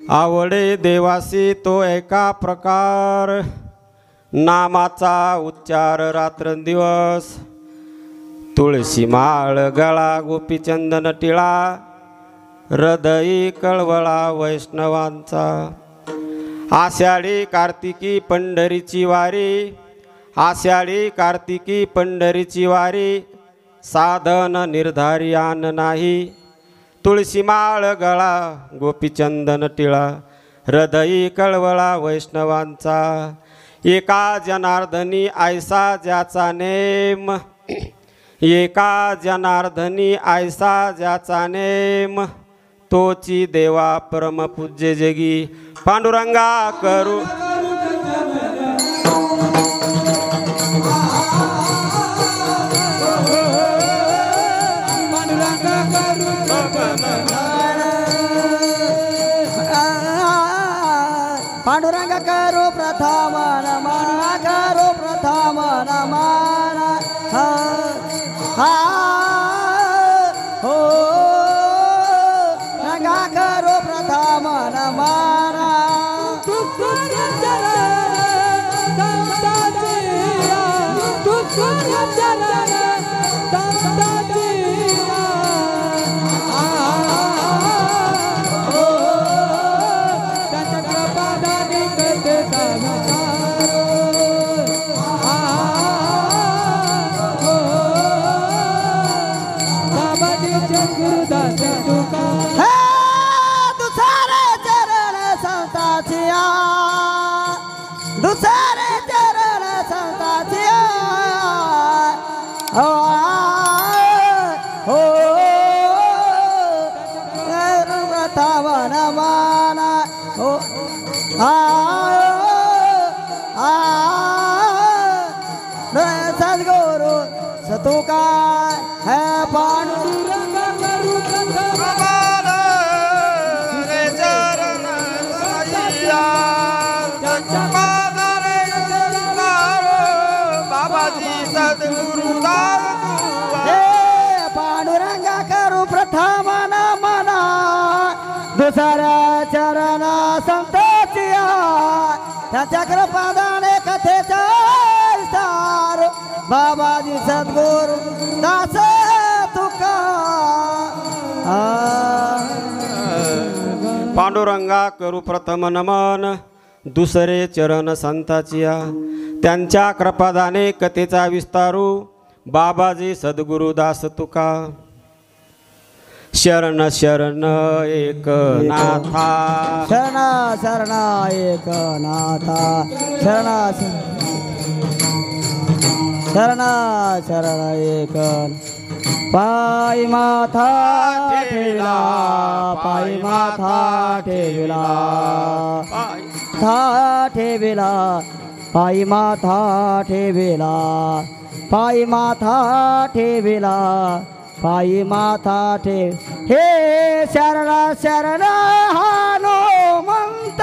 आवडे देवासी तो एका प्रकार, नामाचा उच्चार रात्रंदिवस. तुळशी माळ गळा गोपीचंदन टिळा, हृदयी कळवळा वैष्णवांचा. आषाढी कार्तिकी पंढरीची वारी, आषाढी कार्तिकी पंढरीची वारी. साधन निर्धारी आन नाही, तुळशी माळ गळा गोपीचंदन टिळा, हृदयी कळवळा वैष्णवांचा. एका जनार्दनी ऐसा ज्याचा नेम, एका जनार्दनी ऐसा ज्याचा नेम. तोची देवा परमपूज्य जगी, पांडुरंगा करू. पांडुरंग करू प्रथम नमन, करू प्रथम नमन. हो रंगा करू प्रथम नमन. दुसरे चरण संताची हो प्रथम नमन. हो सद्गुरु सतुका है पांडुरंग करू पांडुरंगा करू प्रथम नमन. दुसऱ्या चरण संताची त्याच्या कृपादाने कथेचा सार. बाबाजी सद्गुरु दास तुका. पांडुरंगा करू प्रथम नमन, दुसरे चरण संताचिया. त्यांच्या कृपादाने कथेचा विस्तारू. बाबाजी सद्गुरुदास तुका. शरण शरण एकनाथा, शरण शरण एकनाथा. शरण शरण शरण एक. पायी माथा ठेविला, पायी माथा ठेविला, था ठेविला, पायी माथा ठेविला, पायी माथा ठेविला, पायी माथा ठेव. हे शरण शरण हनुमंत,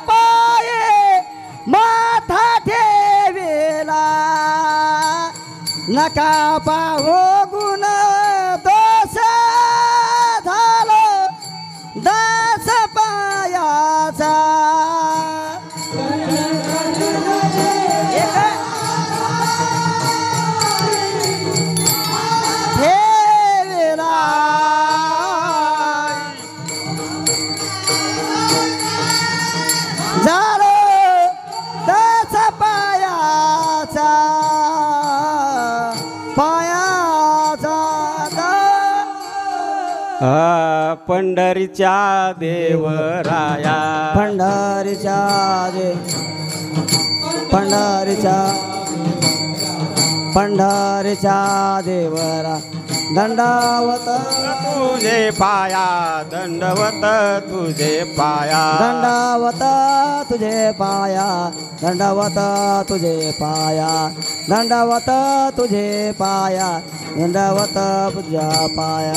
पाये माथा ठेविला. नका पाहो गुण दोष झालो दास पायाचा. पंढरीच्या देवराया, पंढरीच्या पंढरीच्या देवरा. दंडावत तुझे पाया, दंडवत तुझे पाया, दंडावत तुझे पाया, दंडावत तुझे पाया, दंडावत तुझे पाया, दंडावत तुझ्या पाया.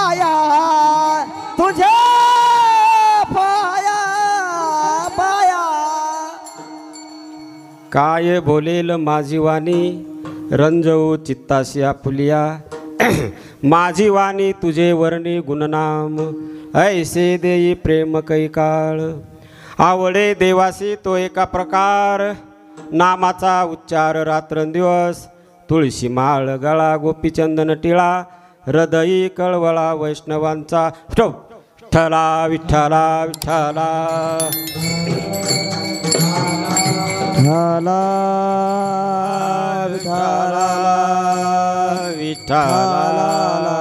पाया तुझे पाया पाया काय बोलेल माझी वाणी रंजवू चित्ताशी आपुलिया माझी वाणी तुझे वर्णी गुणनाम ऐसे देई प्रेम कैकाळ आवडे देवासी तो एका प्रकार नामाचा उच्चार रात्रंदिवस तुळशी माळ गळा गोपीचंदन टिळा हृदयी कळवळा वैष्णवांचा विठ्ठला विठ्ठला विठ्ठला विठाला विठ्ठला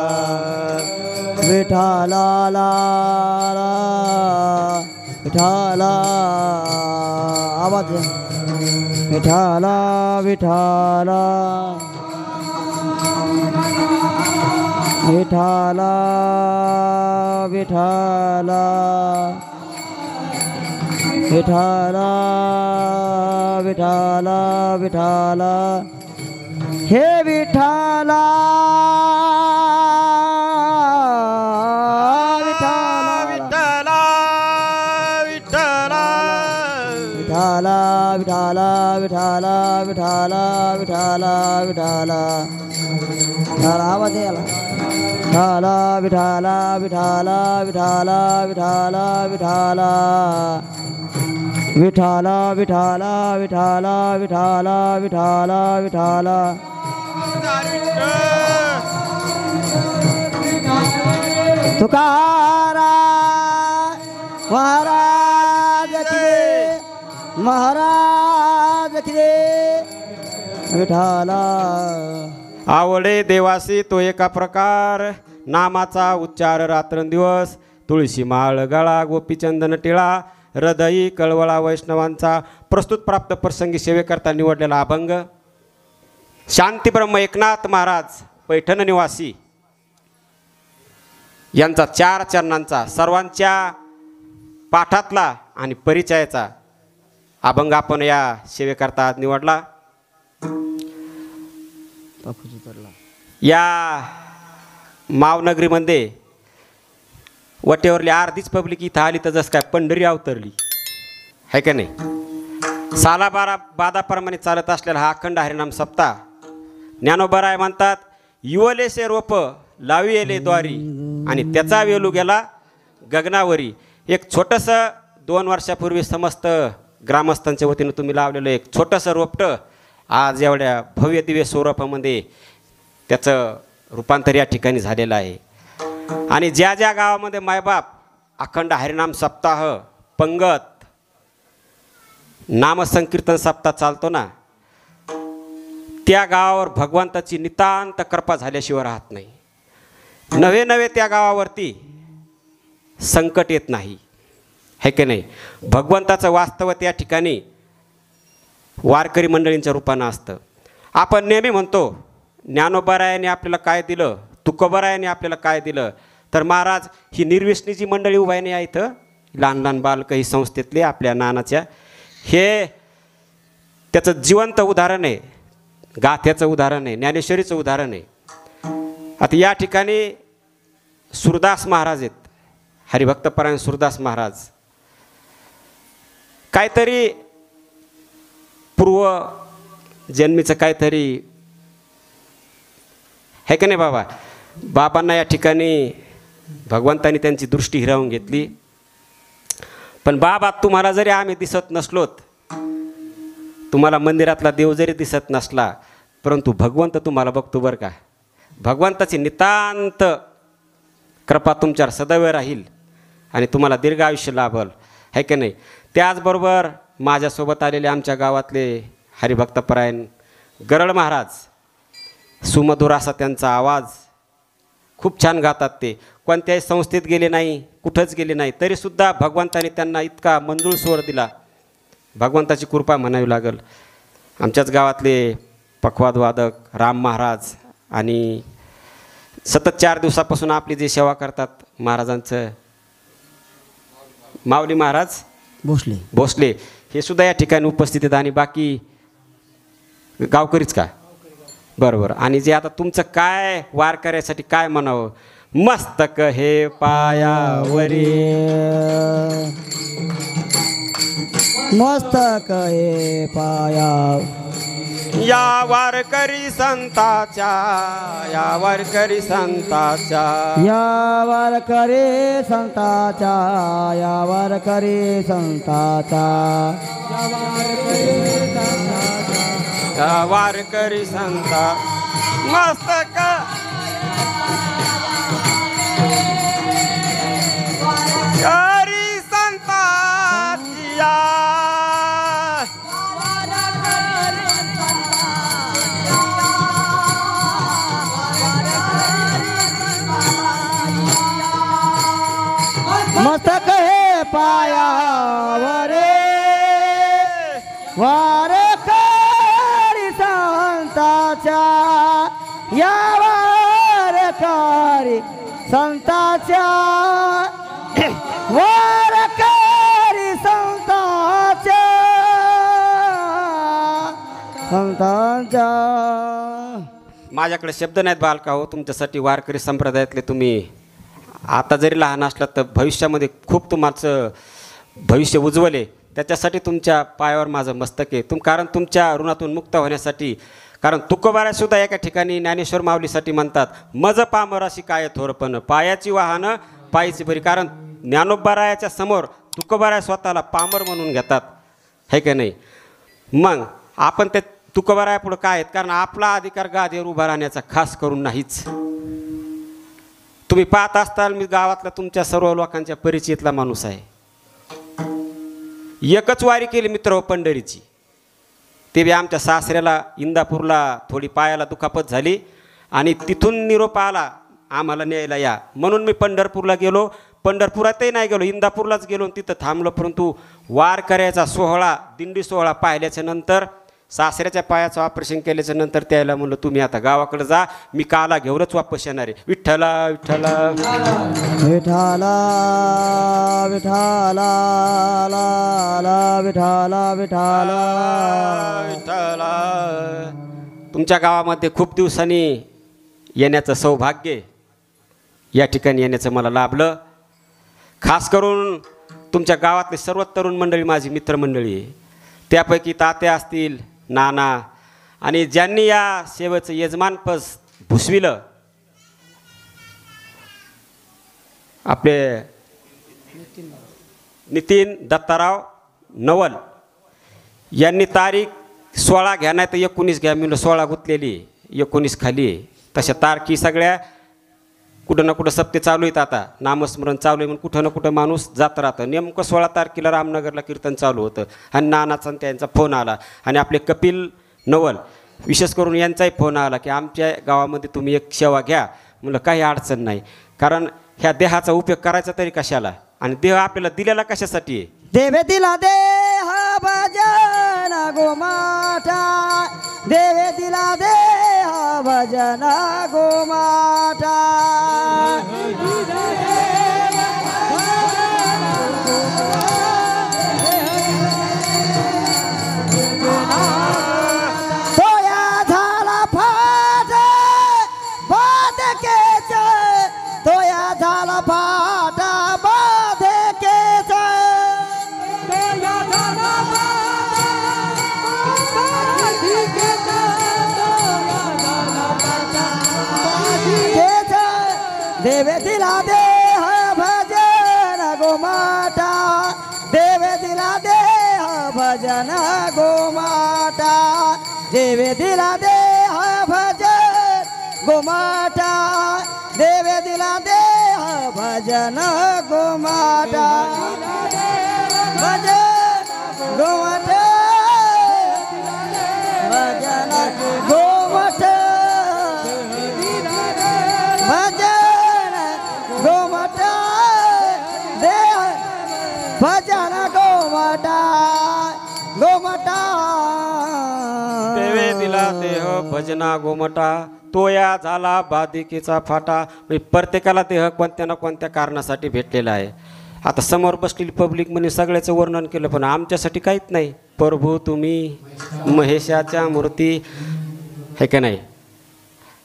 विठाला विठाला आवाज विठाला विठाला विठाला विठाला विठाला विठाला विठाला हे विठाला विठाला विठ्ठला विठ्ठला विठाला विठाला विठाला विठाला विठाला विठाला आवाज याला विठाला विठाला विठाला विठाला विठाला विठाला विठाला विठाला विठाला विठाला विठाला तुकाराम महाराज की महाराज की विठाला आवडे देवासी तो एका प्रकार नामाचा उच्चार रात्रंदिवस तुळशी माळ गळा गोपीचंदन टिळा हृदयी कळवळा वैष्णवांचा प्रस्तुत प्राप्त प्रसंगी सेवेकरता निवडलेला अभंग शांतीब्रह्म एकनाथ महाराज पैठण निवासी यांचा 4 चरणांचा सर्वांच्या पाठातला आणि परिचयाचा अभंग आपण या सेवेकरता आज निवडला। या मावनगरीमध्ये वटेवरली अर्धीच पब्लिक इथं आली तर जसं काय पंढरी अवतरली आहे का नाही। सालाबारा बादाप्रमाणे चालत असलेला हा अखंड हरिनाम सप्ताह ज्ञानोबराय म्हणतात युवलेसे रोप लावी येले द्वारी आणि त्याचा वेलू गेला गगनावरी। एक छोटंसं 2 वर्षापूर्वी समस्त ग्रामस्थांच्या वतीनं तुम्ही लावलेलं एक छोटंसं रोपटं आज एवढ्या भव्य दिव्य स्वरूपामध्ये त्याचं रूपांतर या ठिकाणी झालेलं आहे। आणि ज्या ज्या गावामध्ये मायबाप अखंड हरिनाम सप्ताह पंगत नामसंकीर्तन सप्ताह चालतो ना त्या गावावर भगवंताची नितांत कृपा झाल्याशिवाय राहत नाही। नवे नवे त्या गावावरती संकट येत नाही है की नाही। भगवंताचं वास्तव त्या ठिकाणी वारकरी मंडळींच्या रूपानं असतं। आपण नेहमी म्हणतो ज्ञानोबरायाने आपल्याला काय दिलं तुकोबरायाने आपल्याला काय दिलं तर महाराज ही निर्व्यसनी जी मंडळी उभा आहे ना इथं लहान लहान बालकं ही संस्थेतले आपल्या नानाच्या हे त्याचं जिवंत उदाहरण आहे गाथ्याचं उदाहरण आहे ज्ञानेश्वरीचं उदाहरण आहे। आता या ठिकाणी सुरदास महाराज आहेत हरिभक्तपरायण सुरदास महाराज काहीतरी पूर्व जन्मीचं काहीतरी है का नाही बाबा। बाबांना या ठिकाणी भगवंतानी त्यांची दृष्टी हिरावून घेतली पण बाबा तुम्हाला जरी आम्ही दिसत नसलोत तुम्हाला मंदिरातला देव जरी दिसत नसला परंतु भगवंत तुम्हाला बघतो बरं का। भगवंताची नितांत कृपा तुमच्यावर सदैव राहील आणि तुम्हाला दीर्घ आयुष्य लाभल है की नाही। त्याचबरोबर माझ्यासोबत आलेले आमच्या गावातले हरिभक्तपरायण गरळ महाराज सुमधुर असा त्यांचा आवाज खूप छान गातात ते कोणत्याही संस्थेत गेले नाही कुठंच गेले नाही तरीसुद्धा भगवंताने त्यांना इतका मंजूळ स्वर दिला भगवंताची कृपा म्हणावी लागल। आमच्याच गावातले पखवाद वादक राम महाराज आणि सतत 4 दिवसापासून आपली जी सेवा करतात महाराजांचं माऊली महाराज भोसले हे सुद्धा या ठिकाणी उपस्थित आहेत आणि बाकी गावकरीच का बरोबर। आणि जे आता तुमचं काय वारकऱ्यासाठी काय म्हणावं मस्तक हे पायावरी मस्तक हे पाया या वारकरी संताच्या या वारकरी संताच्या या वारकरी संताचा या वारकरी संताचा या वारकरी संता मस्तक करी संताच्या मस्तक हे पायावरे वारकरी संताच्या या वारकरी संताच्या वारकरी संताच्या संतांच्या माझ्याकडे शब्द नाहीत बालका हो तुमच्यासाठी वारकरी संप्रदायातले तुम्ही आता जरी लहान असलात तर भविष्यामध्ये खूप तुमचं भविष्य उज्ज्वल आहे त्याच्यासाठी तुमच्या पायावर माझं मस्तक आहे कारण तुमच्या ऋणातून मुक्त होण्यासाठी कारण तुकोबारासुद्धा एका ठिकाणी ज्ञानेश्वर माऊलीसाठी म्हणतात मज पामराशी काय थोरपण पायाची वाहनं पायीची बरी कारण ज्ञानोबारायाच्या समोर तुकोबाराय स्वतःला पामर म्हणून घेतात हे का नाही मग आपण ते तुकोबारायापुढं काय आहेत कारण आपला अधिकार गादीवर उभा राहण्याचा खास करून नाहीच तुम्ही पाहत असताल मी गावातला तुमच्या सर्व लोकांच्या परिचयातला माणूस आहे एकच वारी केली मित्र हो पंढरीची ते बी आमच्या सासऱ्याला इंदापूरला थोडी पायाला दुखापत झाली आणि तिथून निरोप आला आम्हाला न्यायला या म्हणून मी पंढरपूरला गेलो पंढरपुरातही नाही गेलो इंदापूरलाच गेलो तिथं थांबलो परंतु वार करायचा सोहळा दिंडी सोहळा पाहिल्याच्या नंतर सासऱ्याच्या पायाचं ऑपरेशन केल्याच्या नंतर त्याला म्हणलं तुम्ही आता गावाकडे जा मी काला घेऊनच वापस येणार आहे विठ्ठला विठ्ठला विठाला विठाला ला ला विठाला विठाला विठ्ठला तुमच्या गावामध्ये खूप दिवसांनी येण्याचं सौभाग्य या ठिकाणी येण्याचं मला लाभलं खास करून तुमच्या गावातले सर्व तरुण मंडळी माझी मित्रमंडळी आहे त्यापैकी तात्या असतील नाना आणि ज्यांनी या सेवेचं यजमानपद भूषविलं आपले नितीन दत्ताराव नवल यांनी तारीख 16 घ्या नाही तर 19 घ्या मी 16 गुंतलेली 19 खाली आहे तशा तारखी सगळ्या कुठं ना कुठं सप्ते चालू आहेत आता नामस्मरण चालू आहे म्हणून कुठं ना कुठं माणूस जात राहतं नेमकं 16 तारखेला रामनगरला कीर्तन चालू होतं आणि नानाचा त्यांचा फोन आला आणि आपले कपिल नवल विशेष करून यांचाही फोन आला की आमच्या गावामध्ये तुम्ही एक सेवा घ्या म्हणलं काही अडचण नाही कारण ह्या देहाचा उपयोग करायचा तरी कशाला आणि देह आपल्याला दिलेला कशासाठी आहे देवे दिला देह भजन गोमाता देवे दिला देह भजन गोमाता तोया झाला फाट बाधकेच तोया झाला फाट बाधकेच देवे दिला देह भजन गोमाता देवे दिला देह भजन गोमाता देवे दिला देह भजन गोमाता देवे दिला देह भजन गोमाता भजन गोमाता भजन गोमाता भजन गोमाता देह भजन गोमाता गोमाता देवे दिला देह भजना गोमटा तोया झाला बाधिकेचा फाटा प्रत्येकाला देह कोणत्या ना कोणत्या कारणासाठी भेटलेला आहे आता समोर बसलेली पब्लिक म्हणजे सगळ्याचं वर्णन केलं पण आमच्यासाठी काहीच नाही प्रभू तुम्ही महेशाच्या मूर्ती हे का नाही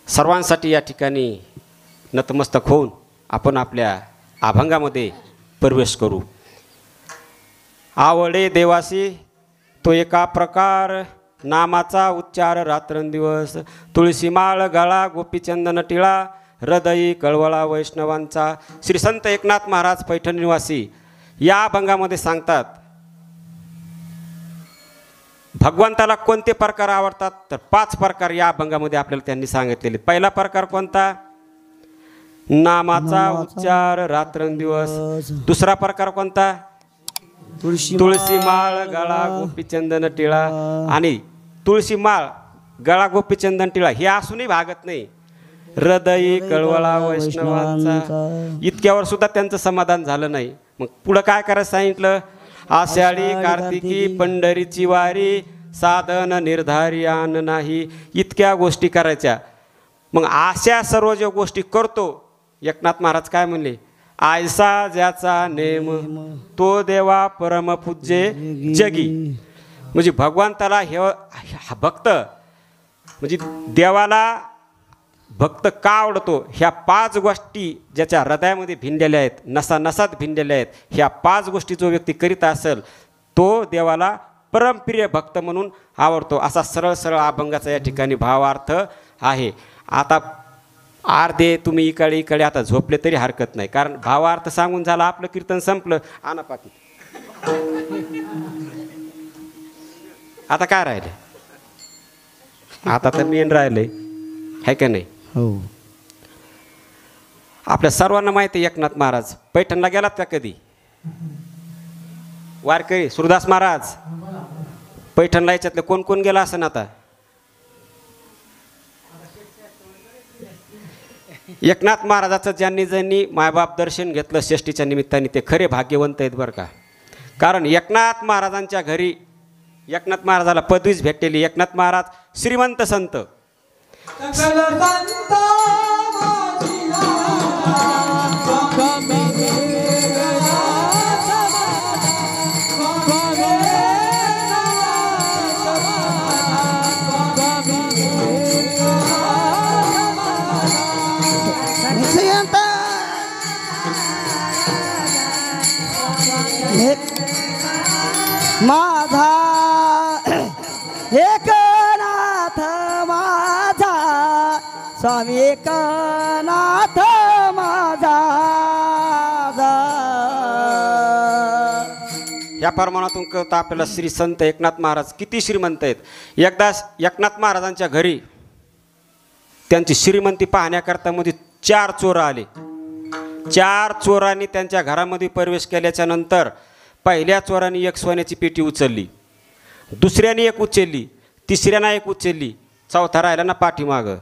सर्वांसाठी या ठिकाणी नतमस्तक होऊन आपण आपल्या अभंगामध्ये प्रवेश करू. आवडे देवासी तो एका प्रकार, नामाचा उच्चार रात्रंदिवस. तुळशी माळ गळा गोपीचंदन टिळा, हृदयी कळवळा वैष्णवांचा. श्री संत एकनाथ महाराज पैठण निवासी या अभंगामध्ये सांगतात भगवंताला कोणते प्रकार आवडतात, तर 5 प्रकार या अभंगामध्ये आपल्याला त्यांनी सांगितलेले. पहिला प्रकार कोणता? नामाचा उच्चार रात्रंदिवस. दुसरा प्रकार कोणता? तुळशी माळ गळा गोपीचंदन टिळा. आणि तुळशी माळ गळा गोपीचंदन टिळा हे असूनही भागत नाही, हृदयी कळवळा वैष्णवांचा. इतक्यावर सुद्धा त्यांचं समाधान झालं नाही. मग पुढं काय करायचं सांगितलं? आषाढी कार्तिकी पंढरीची वारी, साधन निर्धारी आन नाही. इतक्या गोष्टी करायच्या. मग अशा सर्व ज्या गोष्टी करतो, एकनाथ महाराज काय म्हणले? आयसा ज्याचा नेम तो देवा परमपूज्य जगी. म्हणजे भगवंताला हा भक्त म्हणजे देवाला भक्त का आवडतो? ह्या 5 गोष्टी ज्याच्या हृदयामध्ये भिनलेल्या आहेत, नसानसात भिनलेल्या आहेत, ह्या 5 गोष्टी जो व्यक्ती करीत असेल तो देवाला परमप्रिय भक्त म्हणून आवडतो. असा सरळ सरळ अभंगाचा या ठिकाणी भावार्थ आहे. आता अर्धे तुम्ही इकडे आता झोपले तरी हरकत नाही, कारण भावार्थ सांगून झाला, आपलं कीर्तन संपलं. आणा पाठी. आता काय राहिले? आता तर मेन राहिलंय, है का नाही? हो. आपल्या सर्वांना माहिती आहे एकनाथ महाराज पैठणला गेलात का कधी? वारकरी सुरदास महाराज पैठणला याच्यातले कोण कोण गेला असं ना? आता एकनाथ महाराजाचं ज्यांनी ज्यांनी मायबाप दर्शन घेतलं षष्टीच्या निमित्ताने ते खरे भाग्यवंत आहेत बरं का. कारण एकनाथ महाराजांच्या घरी एकनाथ महाराजाला पदवीच भेटलेली. एकनाथ महाराज श्रीमंत संत. माझा एकनाथ माझा स्वामी एकनाथ माझा. या प्रमाणातून कळतं आपल्याला श्री संत एकनाथ महाराज किती श्रीमंत आहेत. एकदा एकनाथ महाराजांच्या घरी त्यांची श्रीमंती पाहण्याकरता मध्ये 4 चोर आले. 4 चोरांनी त्यांच्या घरामध्ये प्रवेश केल्याच्या नंतर पहिल्या चोरांनी एक सोन्याची पेटी उचलली, दुसऱ्याने एक उचलली, तिसऱ्यानं एक उचलली, चौथा राहिला ना पाठीमागं.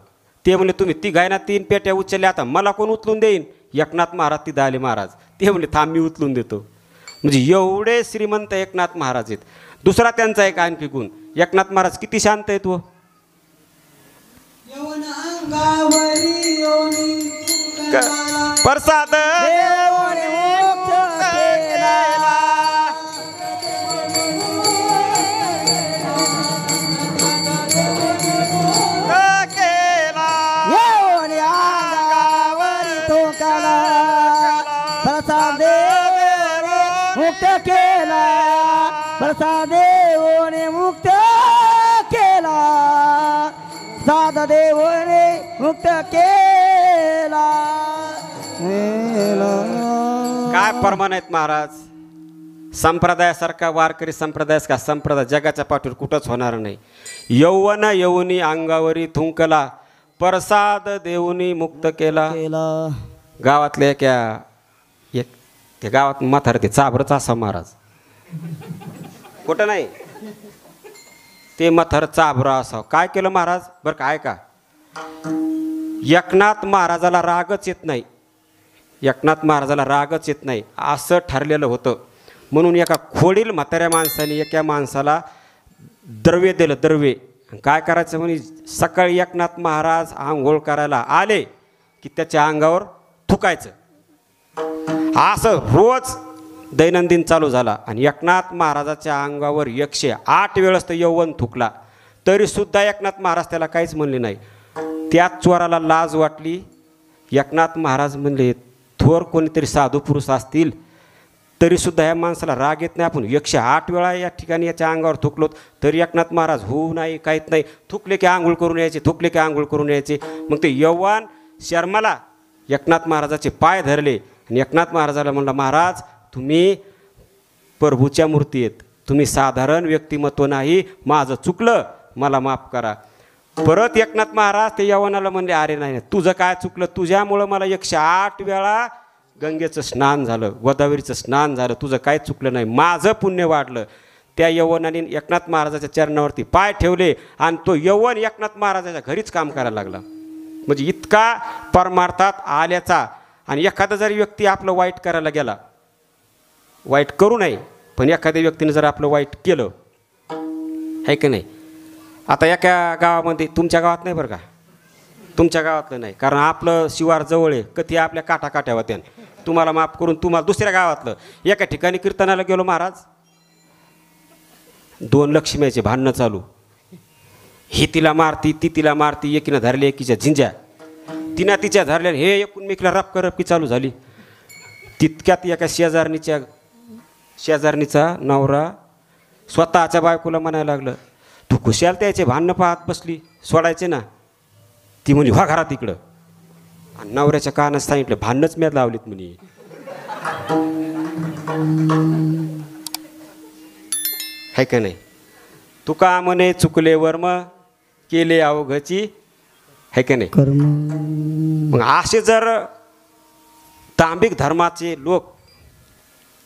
ते म्हणले तुम्ही तिघांना 3 पेट्या उचलल्या, आता मला कोण उचलून देईन? एकनाथ महाराज तिथं आले. महाराज ते म्हणले थांब मी उचलून देतो. म्हणजे एवढे श्रीमंत एकनाथ महाराज आहेत. दुसरा त्यांचा एक आणखी गुण, एकनाथ महाराज किती शांत आहेत. व प्रसाद मुक्त केला, प्रसादेवने मुक्त केला, साधदेवने मुक्त केला. काय प्रमाण आहेत महाराज. संप्रदायासारखा वारकरी संप्रदायासारखा संप्रदाय जगाच्या पाठीवर कुठंच होणार नाही. यौवन यौनी अंगावरी थुंकला, प्रसाद देऊनी मुक्त केला. गावातल्या एक त्या गावात म्हातार ते चाभरच असा महाराज, कुठं नाही ते म्हातार चाभरा असा. काय केलं महाराज बरं काय का? एकनाथ महाराजाला रागच येत नाही, एकनाथ महाराजाला रागच येत नाही असं ठरलेलं होतं. म्हणून एका खोडील म्हाताऱ्या माणसाने एका माणसाला द्रव्य दिलं. द्रव्य काय करायचं म्हणे, सकाळी एकनाथ महाराज आंघोळ करायला आले की त्याच्या अंगावर थुकायचं. असं रोज दैनंदिन चालू झाला. आणि एकनाथ महाराजाच्या अंगावर 108 वेळेस तर यौवन थुकला, तरीसुद्धा एकनाथ महाराज त्याला काहीच म्हणले नाही. त्याच चोराला लाज वाटली. एकनाथ महाराज म्हणले थोर कोणीतरी साधू पुरुष असतील तरीसुद्धा या माणसाला राग येत नाही. आपण 108 वेळा या ठिकाणी याच्या अंगावर थुकलोत तरी एकनाथ महाराज होऊ नाही काहीच नाही. थुकले की आंघोळ करून यायचे, थुकले की आंघोळ करून यायचे. मग ते यव्वान शर्माला एकनाथ महाराजाचे पाय धरले आणि एकनाथ महाराजाला म्हणला, महाराज तुम्ही प्रभूच्या मूर्ती आहेत, तुम्ही साधारण व्यक्तिमत्व नाही, माझं चुकलं, मला माफ करा. परत एकनाथ महाराज ते यवनाला म्हणले, अरे नाही तुझं काय चुकलं, तुझ्यामुळं मला 108 वेळा गंगेचं स्नान झालं, गोदावरीचं स्नान झालं, तुझं काय चुकलं नाही, माझं पुण्य वाढलं. त्या यवनाने एकनाथ महाराजाच्या चरणावरती पाय ठेवले आणि तो यवन एकनाथ महाराजाच्या घरीच काम करायला लागला. म्हणजे इतका परमार्थात आल्याचा. आणि एखादा जरी व्यक्ती आपलं वाईट करायला गेला, वाईट करू नये, पण एखाद्या व्यक्तीने जर आपलं वाईट केलं आहे की नाही. आता एका गावामध्ये, तुमच्या गावात नाही बरं का, तुमच्या गावातलं नाही, कारण आपलं शिवार जवळ आहे, कधी आपल्या काठाकाठ्या होत्या, तुम्हाला माफ करून तुम्हाला दुसऱ्या गावातलं. एका ठिकाणी कीर्तनाला गेलो महाराज, 2 लक्ष्मीचे भांडणं चालू, ही तिला मारती ती तिला मारती, एकीनं धरली एकीच्या झिंज्या, तिनं तिच्या धरल्या, हे एकूणमेकीला रपकी चालू झाली. तितक्यात एका शेजारणीचा नवरा स्वतःच्या बायकोला म्हणायला लागलं, तू खुशाल त्याचे भांडणं पाहत बसली, सोडायचे ना. ती म्हणे व्हा घरात इकडं. आणि नवऱ्याच्या कानात सांगितलं, भांडणंच मी लावलीत म्हणे. आहे का नाही. तुका म्हणे चुकले वर्म केले अवघची, आहे का नाही. मग असे जर तांबिक धर्माचे लोक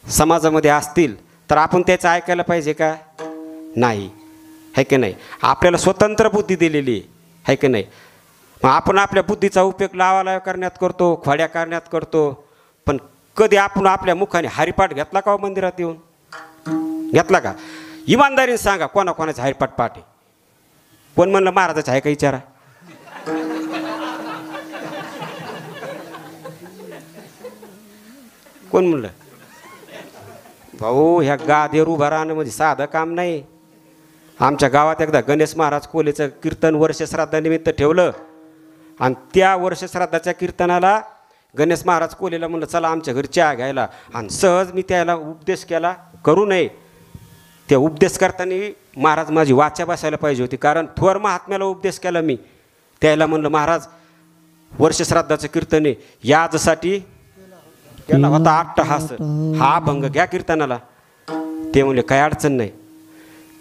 समाजामध्ये असतील तर आपण त्याचं ऐकायला पाहिजे का. नाही, आहे की नाही. आपल्याला स्वतंत्र बुद्धी दिलेली आहे की नाही. मग आपण आपल्या बुद्धीचा उपयोग लावाला करण्यात करतो, खोड्या करण्यात करतो. पण कधी आपण आपल्या मुखाने हरिपाठ घेतला का मंदिरात येऊन, घेतला का. इमानदारीने सांगा, कोणाकोणाचा हरिपाठ पाठ आहे. कोण म्हणलं महाराजाचा आहे का विचारा. कोण म्हणलं. भाऊ ह्या गादीवर उभं राहणं म्हणजे साधं काम नाही. आमच्या गावात एकदा गणेश महाराज कोलेचं कीर्तन वर्षश्राद्धानिमित्त ठेवलं आणि त्या वर्षश्राद्धाच्या कीर्तनाला गणेश महाराज कोलेला म्हणलं चला आमच्या घरी चहा घ्यायला. आणि सहज मी त्याला उपदेश केला, करू नये. त्या उपदेश करताना महाराज माझी वाचा बसायला पाहिजे होती, कारण थोर महात्म्याला उपदेश केला मी. त्याला म्हणलं महाराज वर्षश्राद्धाचं कीर्तन आहे, याजसाठी केला होता अट्टहास, हा अभंग घ्या कीर्तनाला. ते म्हणले काय अडचण नाही.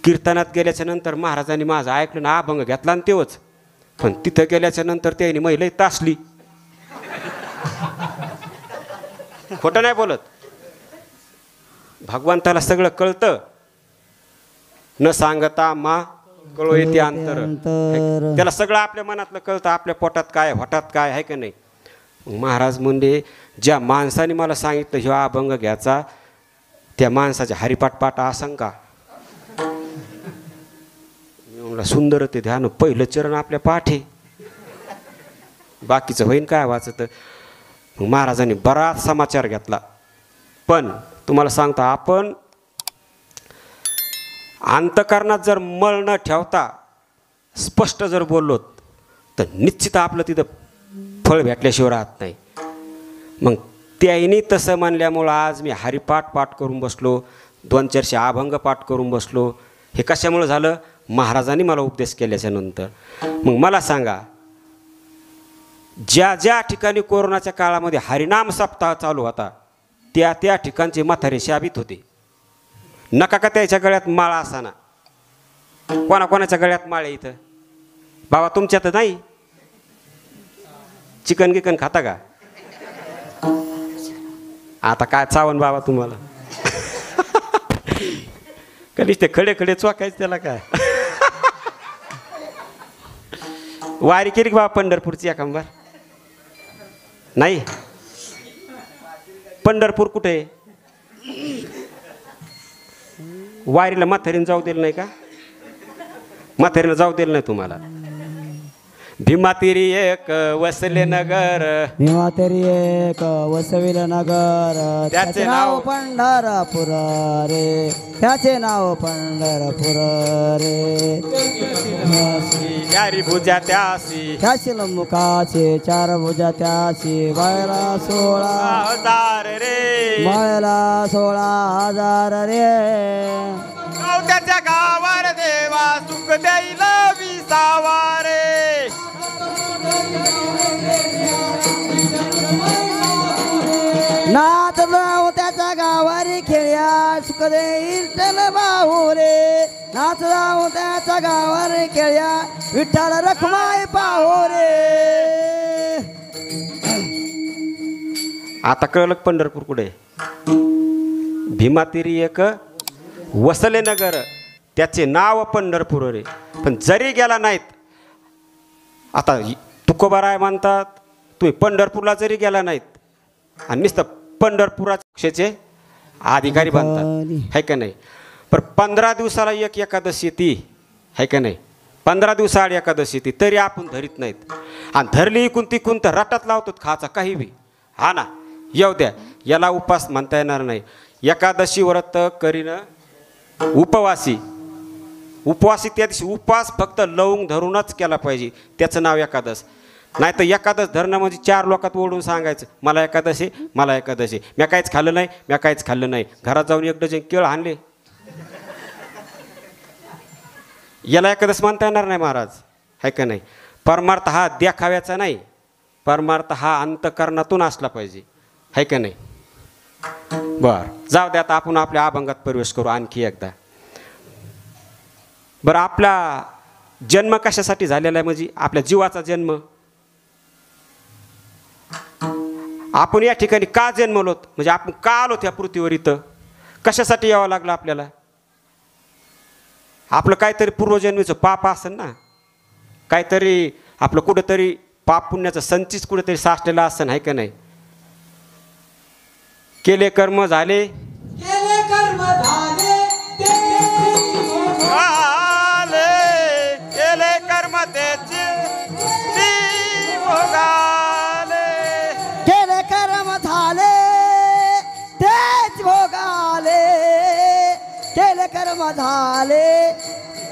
कीर्तनात गेल्याच्या नंतर महाराजांनी माझं ऐकलं ना, अभंग घेतला आणि तेव्हाच. पण तिथं गेल्याच्या नंतर त्याने महिला तासली. खोटं नाही बोलत. भगवंताला सगळं कळतं, न सांगता मा कळो येते अंतर. त्याला सगळं आपल्या मनातलं कळतं, आपल्या पोटात काय होटात काय आहे का नाही. महाराज म्हणजे ज्या माणसाने मला सांगितलं ह्यो अभंग घ्यायचा, त्या माणसाच्या हरिपाठ पाठ असं का. मी म्हणलं सुंदर ते ध्यान, पहिलं चरण आपल्या पाठे, बाकीचं होईन काय वाचत. मग महाराजांनी बराच समाचार घेतला. पण तुम्हाला सांगतो, आपण अंतकरणात जर मळ न ठेवता स्पष्ट जर बोललो तर निश्चित आपलं तिथं फळ भेटल्याशिवाय राहत नाही. मग त्याईनी तसं म्हणल्यामुळं आज मी हरिपाठ पाठ करून बसलो, 2-400 अभंग पाठ करून बसलो. हे कशामुळं झालं, महाराजांनी मला उपदेश केल्याच्या नंतर. मग मला सांगा, ज्या ज्या ठिकाणी कोरोनाच्या काळामध्ये हरिनाम सप्ताह चालू होता, त्या त्या ठिकाणचे म्हातारे शाबित होते. नका का त्याच्या गळ्यात माळा असाना. कोणाकोणाच्या गळ्यात माळे इथं बाबा तुमच्यात नाही. चिकन गिकन खाता का. आता काय चावण बाबा तुम्हाला. कधीच ते खडे खडे चोकायचे त्याला काय. वारी केली बाबा पंढरपूरची एकांबर नाही. पंढरपूर कुठे आहे. वारीला म्हातारीनं जाऊ दिलं नाही का. म्हातारीला जाऊ दिलं नाही तुम्हाला. भीमातिरी एक वसले नगर, भीमा तरी एक वसविल नगर, त्याचे नाव पंढरपूर रे, त्याचे नाव पंढरपूर रे. यारी भुजा त्यासी त्याची मुखाचे 4 भुजा त्याची, बायला 16 हजार रे, बायला 16,000 रे. त्याच्या गावावर देवा सुख देईल विसावा रे. नाथ जाऊ त्याच्या गावारी खेळ्या, सुख देईल विठ्ठल भाऊ रे. नाथ जाऊ त्याच्या गावारी खेळ्या, विठ्ठल रखमाई पाहू रे. आता कळलं पंढरपूर कुठे? भीमातिरी एक वसले नगर, त्याचे नाव पंढरपूर रे. पण जरी गेला नाहीत, आता तुकोबाराय म्हणतात तुम्ही पंढरपूरला जरी गेला नाहीत आणि नुसतं पंढरपुराचे अधिकारी बनतात, है का नाही? पण 15 दिवसाला एक एकादशी येते, है का नाही? 15 दिवसाआड एकादशी येते तरी आपण धरीत नाहीत. आणि धरली इकून तिकून तर रटात लावतो खाचा काही बी. हा ना, येऊ द्या, याला उपास म्हणता येणार नाही. एकादशी व्रत करीन उपवासी, उपवासी त्या दिवशी उपवास फक्त लवंग धरूनच केला पाहिजे, त्याचं नाव एकादश. नाही तर एकादश धरणं म्हणजे 4 लोकात ओढून सांगायचं मला एकादशी, मला एकादशी, मी काहीच खाल्लं नाही, मी काहीच खाल्लं नाही. घरात जाऊन 1 डझन केळ आणले, याला एकादश म्हणता येणार नाही महाराज, है का नाही? परमार्थ हा देखाव्याचा नाही, परमार्थ हा अंतकरणातून असला पाहिजे, है का नाही? बर, जाऊ द्या, आता आपण आपल्या अभंगात प्रवेश करू आणखी एकदा. बरं, आपला जन्म कशासाठी झालेला आहे? म्हणजे आपल्या जीवाचा जन्म. आपण या ठिकाणी का जन्मलोत, म्हणजे आपण का आलोत या पृथ्वीवर, इथं कशासाठी यावं लागलं आपल्याला? आपलं काहीतरी पूर्वजन्मीचं पाप असेल ना, काहीतरी आपलं कुठंतरी पाप पुण्याचा संचित कुठेतरी साठलेला असेल, आहे का नाही? केले कर्म झाले, केले कर्म झाले, केले कर्म त्याचे भोगाले, केले कर्म झाले तेच भोगाले, केले कर्म झाले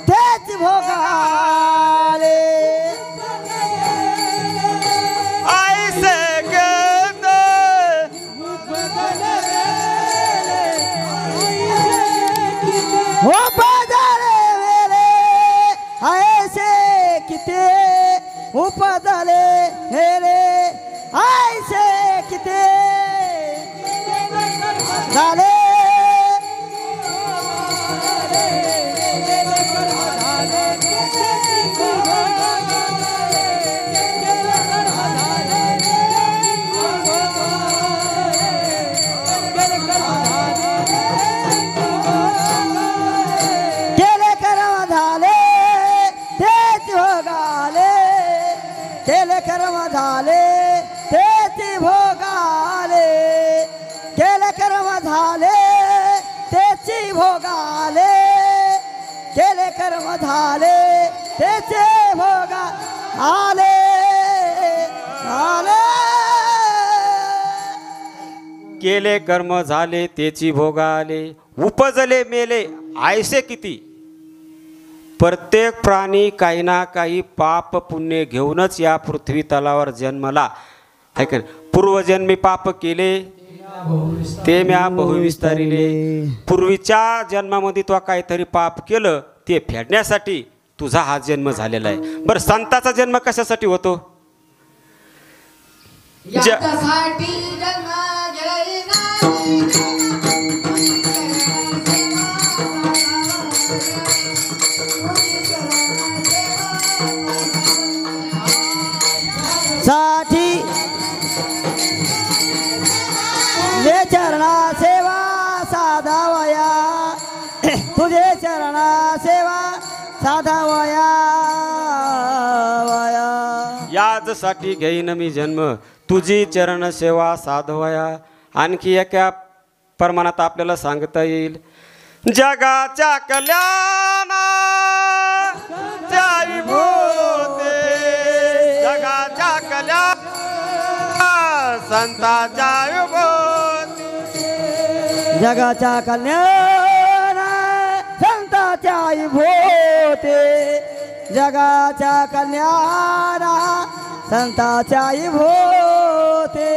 तेच भोगाले. ऐसे उपजले मेरे ऐसे किते, उपजले मेरे ऐसे किते झाले. केले कर्म झाले तेच भोगाले, केले कर्म झाले तेच भोगाले, केले कर्म झाले तेच भोगाले. केले कर्म झाले तेची भोगाले, उपजले मेले ऐसे किती. प्रत्येक प्राणी काही ना काही पाप पुण्य घेऊनच या पृथ्वी तलावर जन्मला, है का? पूर्वजन्मी पाप केले ते म्या बहुविस्तारिले. पूर्वीच्या जन्मामध्ये तो काहीतरी पाप केलं ते फेडण्यासाठी तुझा हा जन्म झालेला आहे. बरं, संताचा जन्म कशासाठी होतो? साठी तुझे चरणा सेवा साधावया, तुझे चरणा सेवा साधावया वया. याचसाठी घेईन मी जन्म, तुझी चरण सेवा साधवया. आणखी एका प्रमाणात आपल्याला सांगता येईल, जगाच्या कल्याणा जाई भूते, संताच्या विभूती जगाच्या कल्याण संताच्या विभूती जगाच्या कल्याण संताच्या विभूती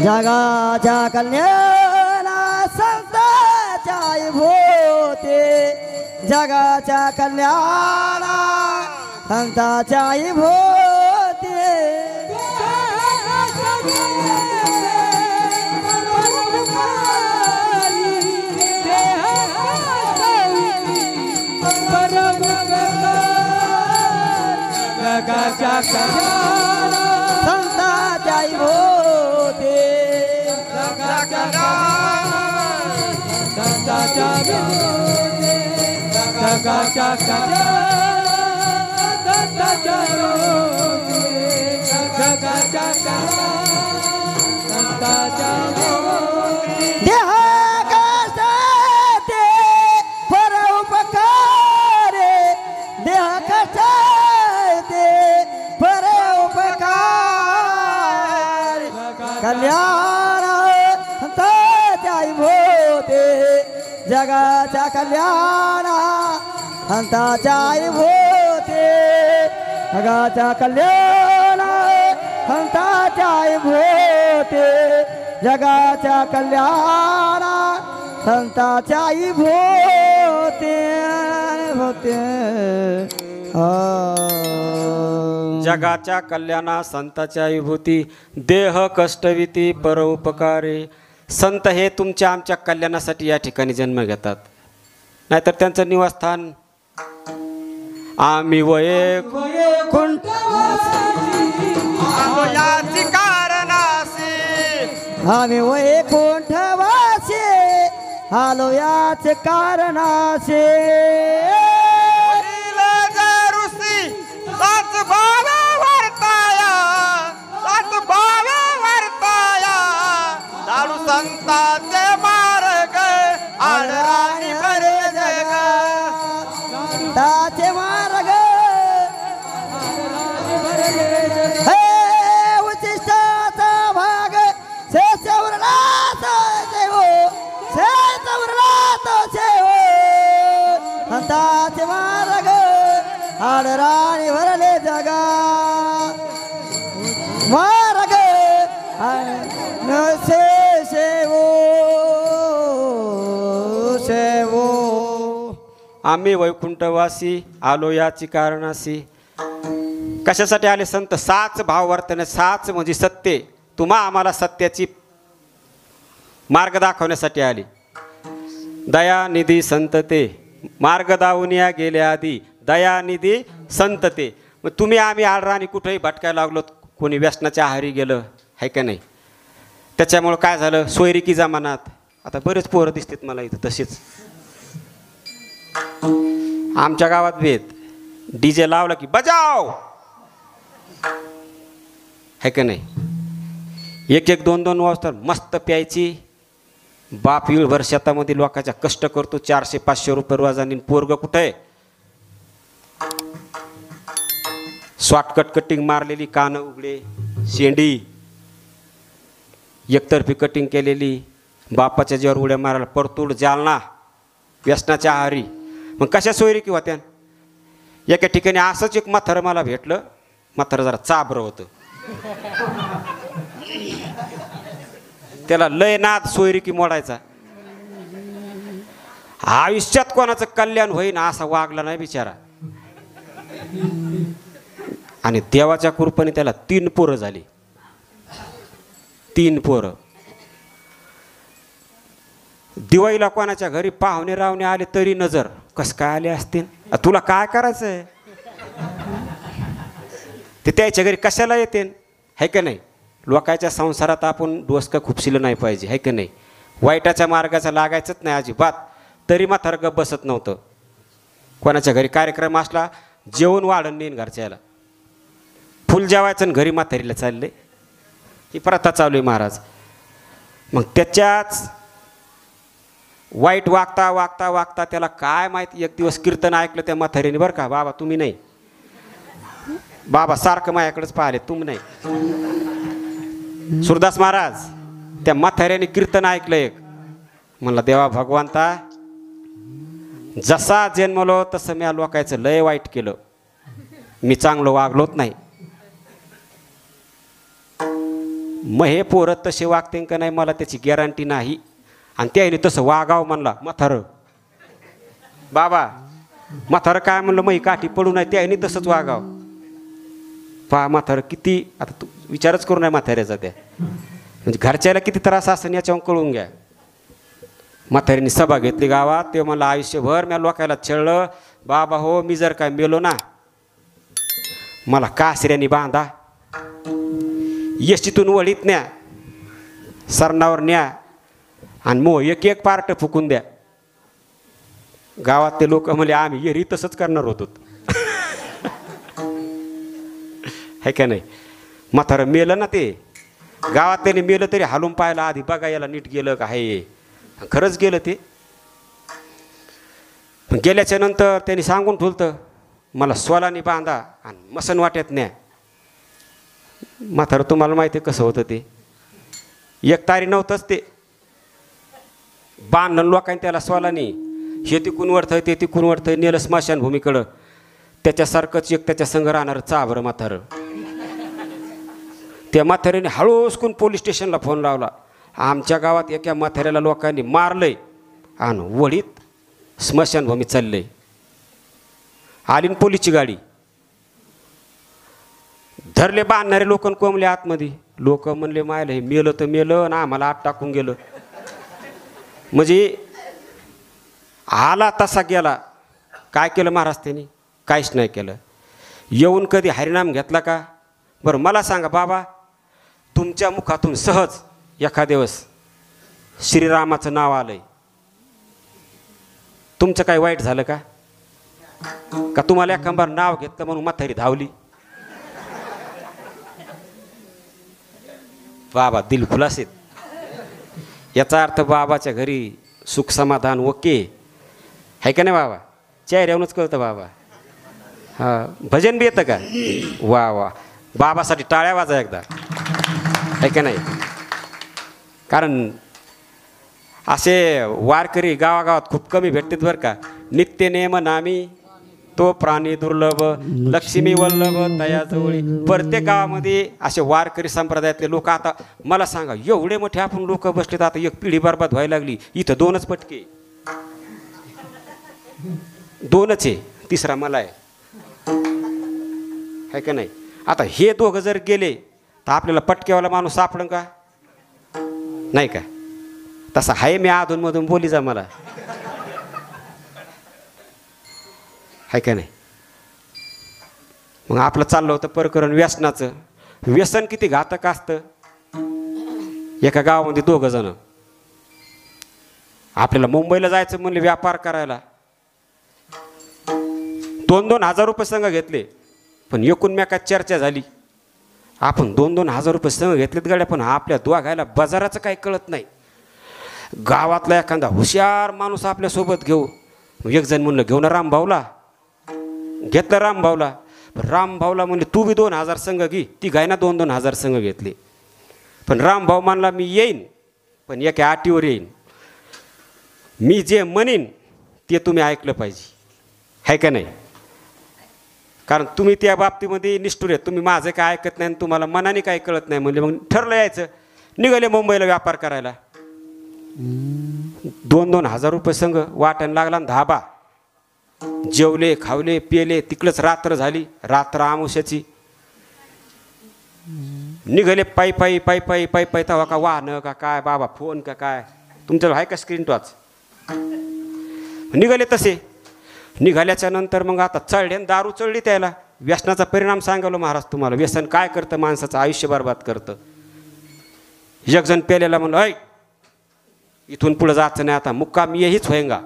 जगाच्या कल्याण संताच्या विभूती जगाच्या कल्याण संताच्या विभूती संताच्या विभूती देह कशाते परोपकारे देह कशाते परोपकार कल्याण संताच्या विभूती जगाच्या कल्याण संताच्या विभूती जगाच्या कल्याण संताच्या विभूती जगाच्या कल्याण संताच्या विभूती जगाच्या कल्याणा संताच्या विभूती देह कष्टविती परोपकारे संत हे तुमच्या आमच्या कल्याणासाठी या ठिकाणी जन्म घेतात नाहीतर त्यांचं निवासस्थान आम्ही याची कारणासी आम्ही वैकुंठवासी आलो याच कारणासे संताचे मार्ग आडराणी भरे जग ताचे मार्ग हे उचिष्टाचा भाग शेषवरला तो देव शेषवरला तो देव संताचे मार्ग आडराणी भरले जगा मार्ग नसे आम्ही वैकुंठवासी आलो याची कारणासी कशासाठी आले संत साच भाव वर्तने साच म्हणजे सत्य तुम्हा आम्हाला सत्याची मार्ग दाखवण्यासाठी आली दयानिधी संतते मार्ग दावूनिया गेल्या आधी दयानिधी संतते मग तुम्ही आम्ही आडराणी कुठेही भटकायला लागलो कोणी व्यसनाच्या आहारी गेलं आहे का नाही त्याच्यामुळं काय झालं सोयरिकी जमानात आता बरेच पोरं दिसतात मला इथं तसेच आमच्या गावात भेद डीजे लावला की बजाव है का नाही एक एक दोन दोन वाजता मस्त प्यायची बाप येळभर शेतामध्ये लोकांच्या कष्ट करतो 400-500 रुपये रोजानी पोरग कुठं आहे शॉर्टकट कटिंग मारलेली कान उघडे शेंडी एकतर्फी कटिंग केलेली बापाच्या जीवावर उड्या मारायला परतूड जालना व्यसनाच्या आहारी मग कशा सोयरिकी होत्या एका ठिकाणी असंच एक म्हातारं मला भेटलं म्हातारं जरा चाबरं होतं त्याला लय नाद सोयरिकी मोडायचा आयुष्यात कोणाचं कल्याण होईन असा वागला नाही बिचारा आणि देवाच्या कृपेने त्याला 3 पोरं झाली 3 पोरं दिवाळीला कोणाच्या घरी पाहुणे रावणे आले तरी नजर कस काय आले असतील तुला काय करायचंय ते त्याच्या घरी कशाला येते है का नाही लोकांच्या संसारात आपण डोसकं खुपसिलं नाही पाहिजे है का नाही वाईटाच्या मार्गाचा लागायचंच नाही अजिबात तरी म्हातारं गप्प बसत नव्हतं कोणाच्या घरी कार्यक्रम असला जेवण वाढून नेईन घरच्याला फुल जेवायचं आणि घरी म्हातारीला चालले ही प्रथा चालू आहे महाराज मग त्याच्याच वाईट वागता वागता वागता त्याला काय माहिती, एक दिवस कीर्तन ऐकलं त्या म्हातारीने, बरं का बाबा तुम्ही नाही, बाबा सारखं माझ्याकडेच पाहिले तुम नाही. सुरदास महाराज त्या म्हाताऱ्याने कीर्तन ऐकलं एक, म्हणलं देवा भगवंता जसा जन्मलो तसं मी लोकांचं लय वाईट केलं, मी चांगलं वागलोच नाही. मग हे पोरं तसे वागते का नाही मला त्याची गॅरंटी नाही. आणि त्याने तसं वागावं म्हणला म्हातारं. बाबा म्हातारं काय म्हणलं मग काठी पडू नाही, त्याने तसंच वागावं. पहा म्हातारं किती, आता तू विचारच करू नये म्हाताऱ्याचा, त्या म्हणजे घरच्याला किती त्रास असेल याच्यावर कळून घ्या. म्हातारीने सभा घेतली गावात. ते मला आयुष्यभर मी लोकायला छळलं, बाबा हो मी जर काय मेलो ना मला कासऱ्याने बांधा, यष्टीतून वळीत न्या, सरणावर न्या आणि मग एक एक पार्ट फुकून द्या. गावात ते लोक म्हणले आम्ही एरी तसंच करणार होतो. है का नाही. म्हातारं मेलं ना, ते गावात त्याने मेलं तरी हालून पाहिलं आधी, बघा याला नीट गेलं का आहे. खरंच गेलं ते. पण गेल्याच्या नंतर त्यांनी सांगून ठेवलं मला सोलानी बांधा आणि मसन वाट्यात न्या. म्हातारं तुम्हाला माहिती आहे कसं होतं ते, एक तारी नव्हतंच ते बांधलं लोकांनी त्याला सोलानी, हे तिकून वरतंय ते तिकून वरतंय, नेलं स्मशानभूमीकडं. त्याच्यासारखंच एक त्याच्या संग राहणार चाभरं म्हातारं. त्या म्हाताऱ्याने हळूसकून पोलीस स्टेशनला फोन लावला. आमच्या गावात एका म्हाताऱ्याला लोकांनी मारलंय आणि वडीत स्मशानभूमी चाललंय. आली पोलीसची गाडी, धरले बांधणारे लोक कोंबले आतमध्ये. लोक म्हणले मायला हे मेलं तर मेलं ना आम्हाला आत टाकून गेलं. म्हणजे आला तसा गेला. काय केलं महाराज त्यांनी, काहीच नाही केलं. येऊन कधी हरिनाम घेतला का. बरं मला सांगा बाबा, तुमच्या मुखातून सहज एखाद्या दिवस श्रीरामाचं नाव आलंय, तुमचं काय वाईट झालं का. का तुम्हाला एखादं नाव घेतलं म्हणून म्हातारी धावली. बाबा दिलखुलास आहेत. याचा अर्थ बाबाच्या घरी सुख समाधान ओके आहे का नाही. बाबा चेहऱ्यावरूनच कळतं बाबा. हां भजन बी येतं का. वा वा बाबासाठी टाळ्या वाजा एकदा, आहे का नाही. कारण असे वारकरी गावागावात खूप कमी भेटतात बरं का. नित्य नेम नामी तो प्राणी दुर्लभ, लक्ष्मी वल्लभ तयाजवळी. प्रत्येक गावामध्ये असे वारकरी संप्रदायातले लोक. आता मला सांगा एवढे मोठे आपण लोक बसलेत, आता एक पिढी बरबाद व्हायला लागली. इथं दोनच पटके, दोनच आहे, तिसरा मला आहे का नाही. आता हे दोघं जर गेले तर आपल्याला पटकेवाला माणूस सापडन का नाही का. तसा आहे मी अधूनमधून बोली जा मला, आहे का नाही. मग आपलं चाललं होतं प्रकरण व्यसनाचं. व्यसन किती घातक असतं. एका गावामध्ये दोघं जण, आपल्याला मुंबईला जायचं म्हणले व्यापार करायला. 2-2 हजार रुपये संघ घेतले. पण एकूण मेकात चर्चा झाली, आपण 2-2 हजार रुपये संघ घेतलेत गाड्या, पण आपल्या दोघायला बाजाराचं काही कळत नाही. गावातला एखादा हुशार माणूस आपल्यासोबत घेऊ. एक जण म्हणलं घेऊ ना रामभाऊला. घेतलं रामभाऊला. रामभाऊला म्हणले तू बी 2 हजार संघ घे. ती गायना 2-2 हजार संघ घेतले. पण रामभाऊ म्हणला मी येईन, पण एका अटीवर येईन. मी जे म्हणीन ते तुम्ही ऐकलं पाहिजे, आहे का नाही. कारण तुम्ही त्या बाबतीमध्ये निष्ठुर आहेत. तुम्ही माझं काय ऐकत नाही आणि तुम्हाला मनाने काही कळत नाही. म्हणजे मग ठरलं यायचं. निघाले मुंबईला व्यापार करायला. 2-2 हजार रुपये संघ वाटायला लागला. धाबा जेवले खावले पिले. तिकडंच रात्र झाली. रात्र आमुष्याची. निघाले पायी पायी पायी पायी पायी पायी. तवा का वाहनं का काय बाबा फोन का काय तुमचं आहे का स्क्रीन टच. निघाले तसे. निघाल्याच्या नंतर मग आता चढले दारू चढली. त्याला व्यसनाचा परिणाम सांगालो महाराज तुम्हाला. व्यसन काय करतं, माणसाचं आयुष्य बरबाद करतं. एक जण पेलेला म्हणलं ऐक इथून पुढं जायचं नाही, आता मुक्काम येहीच होईंगा,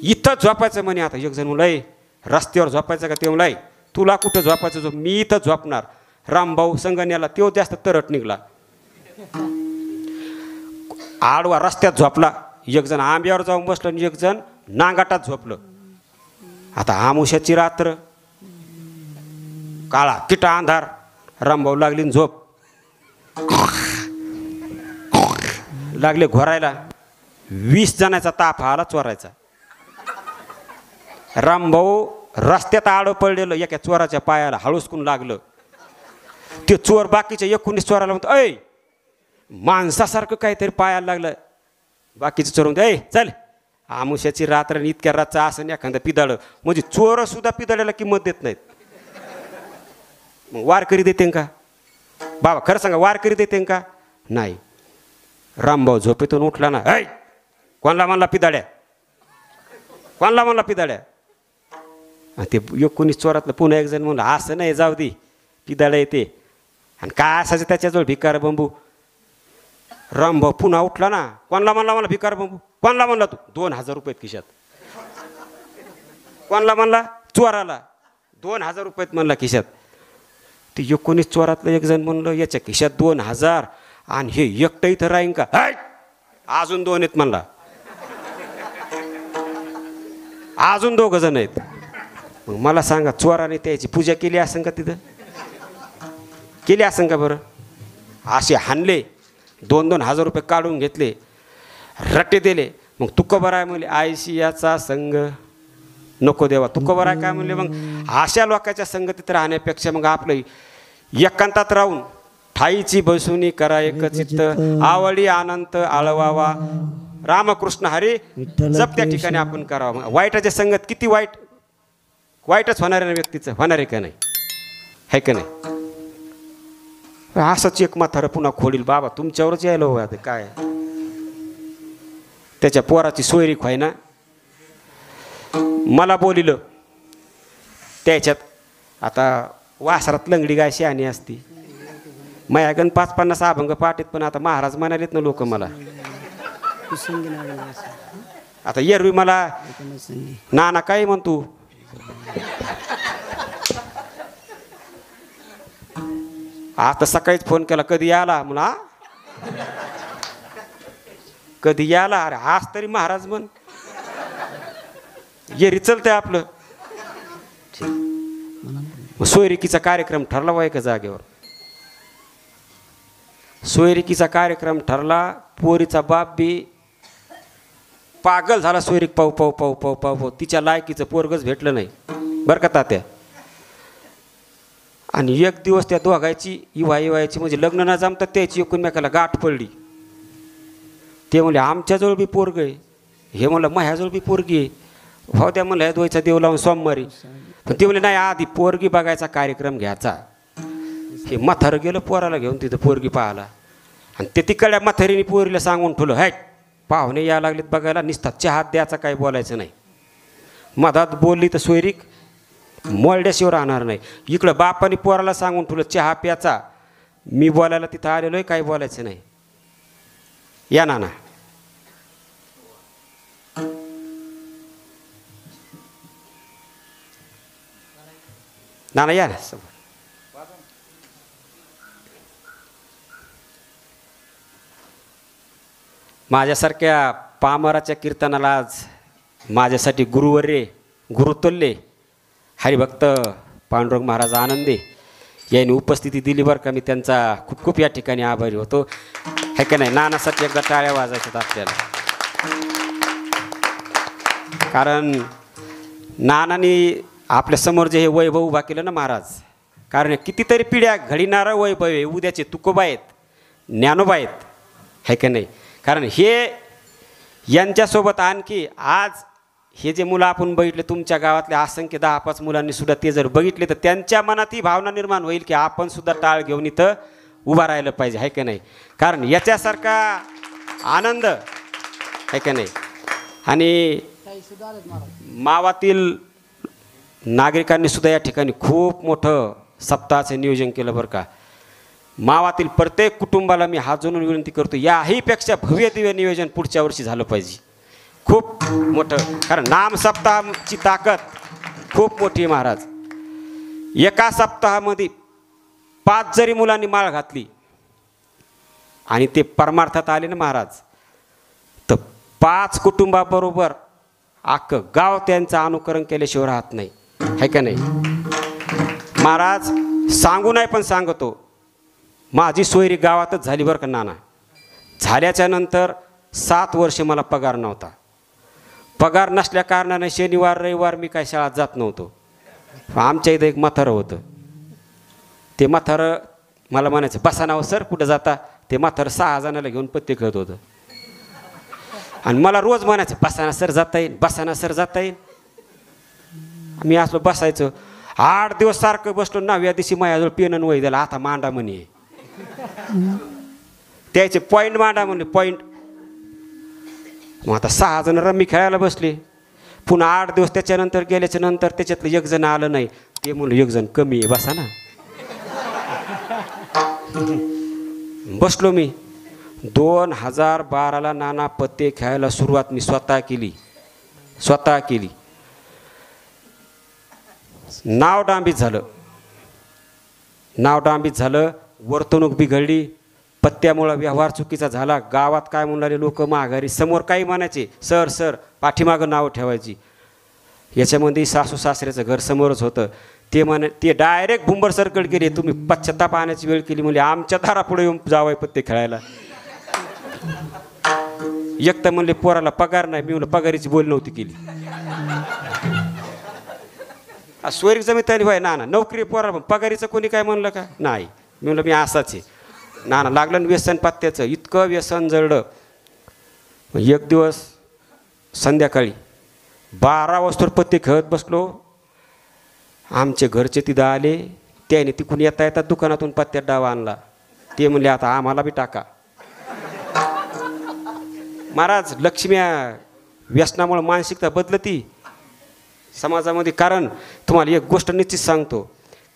इथं झोपायचं म्हणे. आता एक जण म्हणलं रस्त्यावर झोपायचं का. ते म्हणलं तुला कुठं झोपायचं झोप, मी इथं झोपणार. रामभाऊ संगण्याला तो जास्त तरट निघला. आडवा रस्त्यात झोपला. एक जण आंब्यावर जाऊन बसलं आणि एक जण नांगाटात झोपलं. आता आमुष्याची रात्र, काळा किटा अंधार, रामभाऊ लागली न झोप. लागले घोरायला. 20 जणांचा ताफ आला चोरायचा. रामभाऊ रस्त्यात आडं पडलेलं एका चोराच्या पायाला हळूसकून लागलं. ते चोर बाकीच्या 19 चोराला म्हणतो, ऐ माणसासारखं काहीतरी पायाला लागलं. बाकीचे चोर म्हणतो, ऐ चल, आमुष्याची रात्र आणि इतक्या रातचं असं एखादं पिदाळं. म्हणजे चोर सुद्धा पिदाळ्याला किंमत देत नाहीत. मग वारकरी देते का बाबा? खरं सांगा, वारकरी देते का? नाही. रामभाऊ झोपेतून उठला ना, ऐ कोणला म्हणला पिदाड्या, कोणला म्हणला पिदाड्या? ते 19 चोरातलं पुन्हा एक जण म्हणलं, असं नाही, जाऊ दे, पिदाड्या येते. आणि काय असायचं त्याच्याजवळ भिकार बंबू. रामभाऊ पुन्हा उठला ना, कोणला म्हणला मला भिकार बंबू? कोणला म्हणला तू? 2000 रुपये खिशात. कोणला म्हणला? चोराला. 2000 रुपये म्हणला खिशात. ते 19 चोरातलं एक जण म्हणलं, याच्या खिशात 2000 आणि हे एकटं इथं राहीन का? अजून 2 आहेत म्हणला. अजून 2 जण आहेत. मग मला सांगा, चोराने त्याची पूजा केली असेल का तिथं? केली असेल का बरं? असे हाणले, 2-2 हजार रुपये काढून घेतले, रट्टे दिले. मग तुका बरं आहे म्हणले, आयशी याचा संग नको देवा. तुका बरं आहे काय म्हणले? मग अशा लोकांच्या संगतीत राहण्यापेक्षा मग आपलं एकांतात राहून ठाईची बसुनी करा एकचित्त, आवडी अनंत आळवावा, रामकृष्ण हरी जप त्या ठिकाणी आपण करावं. वाईटाच्या संगत किती वाईटच होणार आहे व्यक्तीचं, होणार आहे का नाही? आहे का नाही? असंच एक म्हातारं पुन्हा खोडील बाबा, तुमच्यावरच यायला हवं. आता काय त्याच्या पोराची सोयरीक व्हाय ना, मला बोलिलं त्याच्यात. आता वासरात लंगडी गाय शहाणी असती. मायागण 5-50 अभंग पाठीत, पण आता महाराज म्हणालेत ना लोक मला. आता एरवी मला नाना काय म्हणतो, आता सकाळीच फोन केला, कधी याला म्हणा, कधी याला. अरे आज तरी महाराज म्हण, येरी चलतंय आपलं. सोयरिकीचा कार्यक्रम ठरला वाय का जागेवर? सोयरिकीचा कार्यक्रम ठरला. पोरीचा बाप बी पागल झाला सोयरीक पाहू पाहू पाहू पाहू पाहू पाहू. तिच्या लायकीचं पोरगच भेटलं नाही बरं का तात्या. आणि एक दिवस त्या दोघायची इवायची म्हणजे लग्न न जमतात त्याची एकूणमेकाला गाठ पडली. ते म्हणले आमच्याजवळ बी पोरग आहे, हे म्हणलं माझ्याजवळ बी पोरगी आहे. भाऊ द्या म्हणलं ह्या दोयचा देव लावून सोमवारी. पण ते म्हणले नाही, आधी पोरगी बघायचा कार्यक्रम घ्यायचा. हे म्हातारं गेलं पोराला घेऊन तिथं पोरगी पाहायला. आणि ते तिकडल्या म्हातारीने पोरीला सांगून ठेवलं, हॅट पाहुणे या लागलेत बघायला, निसतात चहात द्यायचा, काही बोलायचं नाही. मधात बोलली तर सोयरीक मोलड्याशिवाय राहणार नाही. इकडं बापाने पोराला सांगून ठेवलं चहा प्याचा, मी बोलायला तिथं आलेलो आहे, काही बोलायचं नाही. या नाना. नाना या ना. माझ्यासारख्या पामराच्या कीर्तनाला आज माझ्यासाठी गुरुवर्य गुरुतुल्य हरिभक्त पांडुरंग महाराज आनंदे यांनी उपस्थिती दिली बरं का. मी त्यांचा खूप खूप या ठिकाणी आभारी होतो. है का नाही? नानासाठी एकदा टाळ्या वाजायच्यात आपल्याला. कारण नानांनी आपल्यासमोर जे हे वैभव उभा केलं ना महाराज, कारण कितीतरी पिढ्या घडीणारं वैभव आहे. उद्याचे तुकोबा आहेत, ज्ञानोबा आहेत, है का नाही? कारण हे यांच्यासोबत आणखी आज हे जे मुलं आपण बघितले तुमच्या गावातल्या असंख्य 10-5 मुलांनी सुद्धा ते जर बघितले तर त्यांच्या मनात ही भावना निर्माण होईल की आपण सुद्धा टाळ घेऊन इथं उभा राहिलं पाहिजे, आहे का नाही? कारण याच्यासारखा आनंद, आहे का नाही? आणि मावातील नागरिकांनी सुद्धा या ठिकाणी खूप मोठं सप्ताहाचं नियोजन केलं बरं का. मावातील प्रत्येक कुटुंबाला मी हात जोडून विनंती करतो, याहीपेक्षा भव्य दिव्य नियोजन पुढच्या वर्षी झालं पाहिजे, खूप मोठं. कारण नाम सप्ताहाची ताकद खूप मोठी आहे महाराज. एका सप्ताहामध्ये 5 जरी मुलांनी माळ घातली आणि ते परमार्थात आले ना महाराज, तर 5 कुटुंबाबरोबर अख्खं गाव त्यांचं अनुकरण केल्याशिवाय राहत नाही, आहे का नाही? महाराज सांगू नाही पण सांगतो, माझी सोयरी गावातच झाली बरं का नाना. झाल्याच्या नंतर 7 वर्ष मला पगार नव्हता. पगार नसल्या कारणाने शनिवार रविवार मी काय शाळेत जात नव्हतो. आमच्या इथं एक म्हातारं होतं. ते म्हातारं मला म्हणायचं, बसा नाव सर कुठं जाता? ते म्हातारं 6 जणाला घेऊन पत्ते खेळत होतं आणि मला रोज म्हणायचं, बसाना सर जाता येईल, बसाना सर जाता येईल. मी असलो बसायचं. 8 दिवस सारखं बसलो. 9व्या दिवशी माझ्याजवळ पेन आणि वही दिला, आता मांडा म्हणे. त्याचे पॉईंट मांडा म्हणे, पॉईंट. मग आता 6 जण रम्मी खेळायला बसले. पुन्हा 8 दिवस त्याच्यानंतर गेल्याच्या नंतर त्याच्यातलं एक जण आलं नाही. ते म्हणलं एक जण कमी आहे, बसा ना. बसलो मी. 2012ला नाना पत्ते खेळायला सुरुवात मी स्वतः केली. नाव डांबीत झालं. वर्तणूक बिघडली. पत्त्यामुळं व्यवहार चुकीचा झाला. गावात काय म्हणाले लोक माघारी, समोर काही म्हणायचे सर सर, पाठीमागं नावं ठेवायची. याच्यामध्ये सासू सासऱ्याचं घर समोरच होतं. ते डायरेक्ट भुंबर सर्कल केले. तुम्ही पश्चाताप आणण्याची वेळ केली म्हणजे आमच्या दारापुढे येऊन जावं पत्ते खेळायला. एक तर म्हणले पोराला पगार नाही. मी म्हणलं पगारीची बोल नव्हती केली. सोयरीक जमीन व्हाय ना नोकरी पोराला पगारीचं कोणी काय म्हणलं का? नाही. मी म्हणलं मी असाच आहे. नाना लागलं व्यसन पत्त्याचं. इतकं व्यसन जळलं. एक दिवस संध्याकाळी 12 वाजता पत्ते खेळत बसलो. आमचे घरचे तिथं आले. त्याने तिकून येता येतात दुकानातून पत्त्यात डावा आणला. ते म्हणले आता आम्हाला बी टाका. महाराज लक्ष्म्या व्यसनामुळे मानसिकता बदलती समाजामध्ये. कारण तुम्हाला एक गोष्ट निश्चित सांगतो,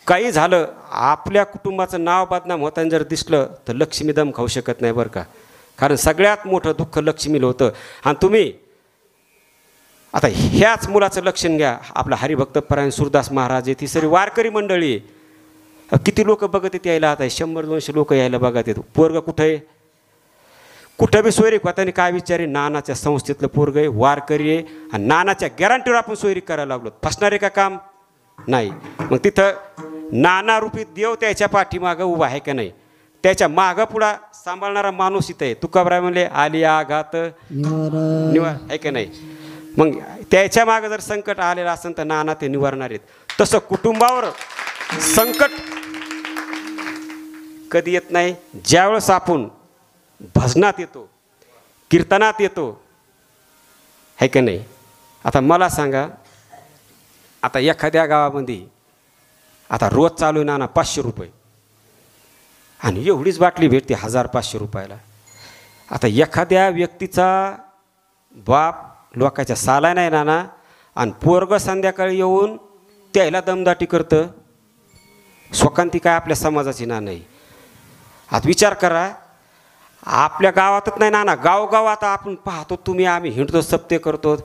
काही झालं आपल्या कुटुंबाचं नाव बदनाम होताना जर दिसलं तर लक्ष्मी दम खाऊ शकत नाही बरं का. कारण सगळ्यात मोठं दुःख लक्ष्मीला होतं. आणि तुम्ही आता ह्याच मुलाचं लक्षण घ्या. आपला हरिभक्त परायण सुरदास महाराज आहे, ती सरी वारकरी मंडळी आहे. किती लोक बघत येत यायला. आता 100-200 लोक यायला बघत येत. पोरगं कुठं आहे? कुठं बी सोयरीक होताना काय विचारे, नानाच्या संस्थेतलं पोरगं आहे, वारकरी आहे. आणि नानाच्या गॅरंटीवर आपण सोयरीक करायला लागलो. फसणारे का काम नाही. मग तिथं नाना रूपी देव त्याच्या पाठीमागं उभा आहे का नाही? त्याच्या मागं पुढा सांभाळणारा माणूस इथं आहे. तुकाराम म्हणले आली आघात निवार आहे का नाही? मग त्याच्या मागं जर संकट आलेलं असेल तर नाना ते निवारणार आहेत. तसं कुटुंबावर संकट कधी येत नाही ज्यावेळेस आपण भजनात येतो, कीर्तनात येतो, आहे का नाही? आता मला सांगा, आता एखाद्या गावामध्ये आता रोज चालू आहे नाना 500 रुपये आणि एवढीच बाटली भेटते 1500 रुपयाला. आता एखाद्या व्यक्तीचा बाप लोकांच्या साला नाही नाना आणि पोरगं संध्याकाळी येऊन त्याला दमदाटी करतं. स्वकांती काय आपल्या समाजाची ना नाही. आता विचार करा, आपल्या गावातच नाही नाना, गावगाव आता आपण पाहतो, तुम्ही आम्ही हिंडतो, सप्ते करतो.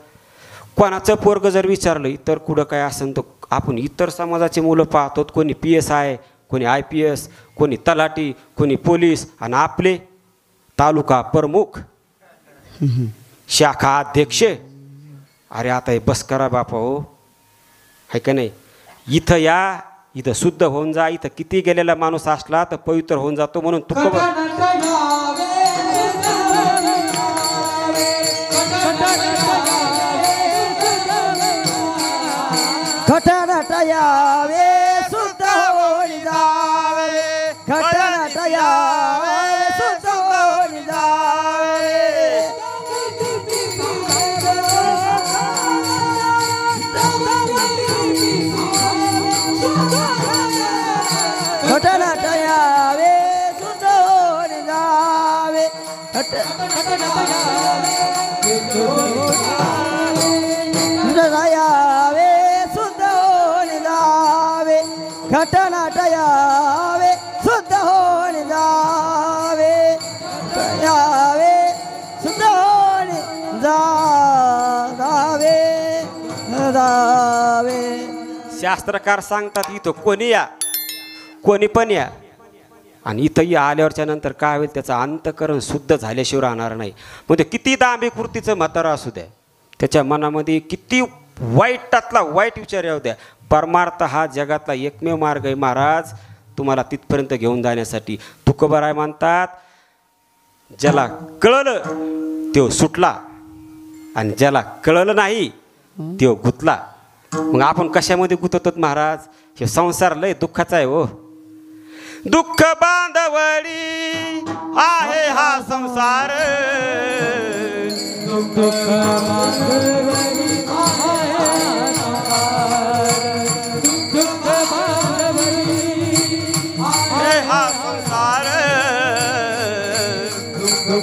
कोणाचं पोरगं जर विचारलं इतर कुठं काय असेल तर आपण इतर समाजाचे मुलं पाहतो. कोणी PSI, कोणी IPS, कोणी तलाठी, कोणी पोलीस आणि आपले तालुका प्रमुख, शाखा अध्यक्ष. अरे आता हे बस करा बापा हो, आहे का नाही? इथं या, इथं शुद्ध होऊन जा. इथं किती गेलेला माणूस असला तर पवित्र होऊन जातो. म्हणून तू घटनाट यावे शुद्ध होऊन जावे. घटनाट यावे शुद्ध होऊन जावे. घटनाट यावे शुद्ध होऊन जावे. घटनाट यावे शुद्ध होऊन जावे. यावे शुद्ध होऊन जावे. शास्त्रकार सांगतात इथं कोणी या, कोणी पण या, आणि इथंही आल्यावरच्या नंतर काय होईल, त्याचं अंतःकरण शुद्ध झाल्याशिवाय राहणार नाही. म्हणजे किती दांभिक वृत्तीचं म्हातारा असू द्या, त्याच्या मनामध्ये किती वाईटातला वाईट विचार येऊ द्या, परमार्थ हा जगातला एकमेव मार्ग आहे महाराज तुम्हाला तिथपर्यंत घेऊन जाण्यासाठी. तुकोबाराय म्हणतात, ज्याला कळलं तो सुटला आणि ज्याला कळलं नाही तो गुंतला. मग आपण कशामध्ये गुंतवतो महाराज? हे संसार लय दुःखाचा आहे हो. दुःख बांधवडी आहे हा संसार, दुःख बांधवडी आहे हा संसार, दुःख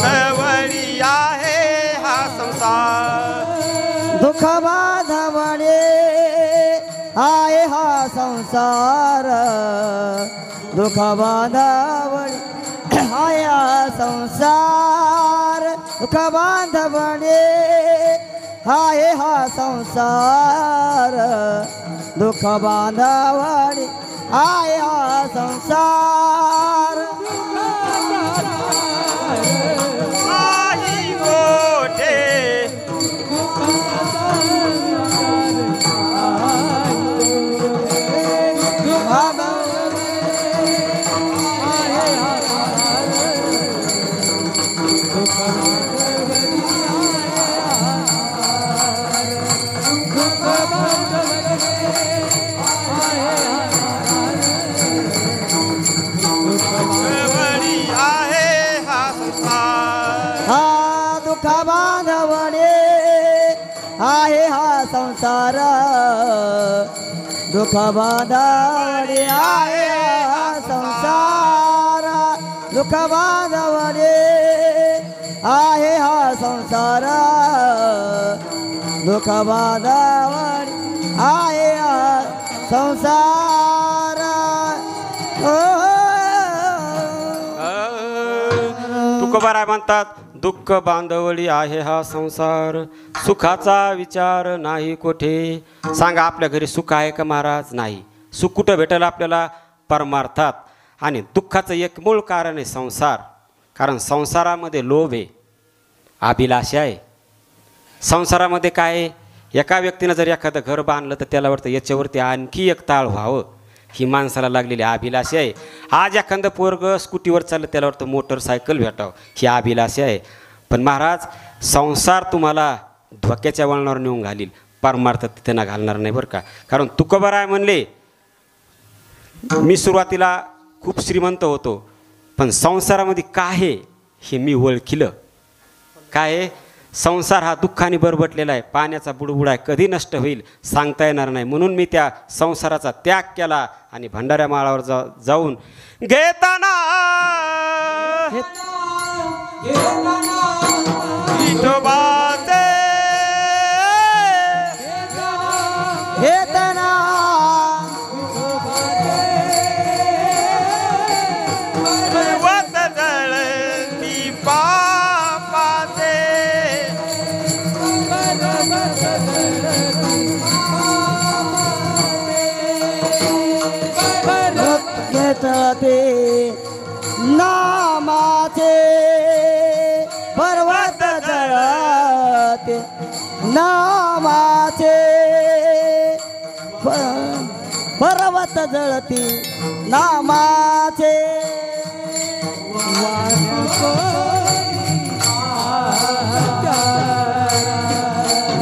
बांधवडी आहे हा संसार, दुःख बांधवडी आहे हा संसार, दुःख बांधवडी आहे हा संसार, दुःख बांधवडी आहे हा संसार, दुःख बांधवडी आहे हा संसार. आई गोठे आहे हा संसार, दुःख बांधवडी आहे हा संसार, दुःख बांधवडी आहे हा संसार, दुःख बांधवडी आहे हा संसार. तुकोबाराय म्हणतात, दुःख बांधवडी आहे हा संसार, सुखाचा विचार नाही कोठे. सांगा, आपल्या घरी सुख आहे का महाराज? नाही. सुख कुठं भेटेल आपल्याला? परमार्थात. आणि दुःखाचं एक मूळ कारण आहे संसार. कारण संसारामध्ये लोभ आहे, अभिलाषा आहे. संसारामध्ये काय आहे, एका व्यक्तीनं जर एखादं घर बांधलं तर त्याला वाटतं याच्यावरती आणखी एक ताळ व्हावं, ही माणसाला लागलेली अभिलाषा आहे. आज एखादं पोरगं स्कूटीवर चाललं त्याला वाटतं मोटरसायकल भेटावं, ही अभिलाषा आहे. पण महाराज, संसार तुम्हाला धोक्याच्या वळणावर नेऊन घालील, परमार्थ तिथे ना घालणार नाही बरं का. कारण तुकोबाराय म्हणले, मी सुरुवातीला खूप श्रीमंत होतो, पण संसारामध्ये काय आहे हे मी ओळखिलं. काय आहे? संसार हा दुःखाने बरबटलेला आहे, पाण्याचा बुडबुड आहे, कधी नष्ट होईल सांगता येणार नाही. म्हणून मी त्या संसाराचा त्याग केला आणि भंडाऱ्या माळावर जाऊन घेताना विठोबाचे घेताना वत जळती पापाचे, घेतते नामाचे पर्वत जळते, नामाचे पर्वत जळते नामाचे.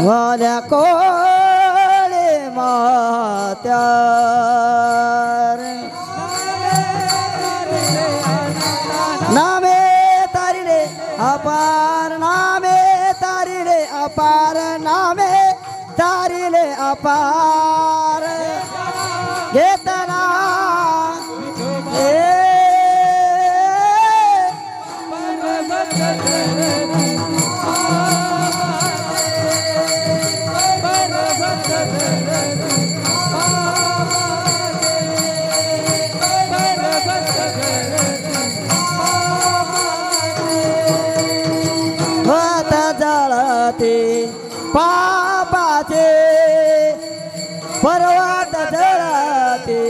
वाल्या कोळे मात्या नामे तारिले अपार, नामे तारिले अपार, नामे तारिले अपार. घेतना पापाचे पर्वत जळते,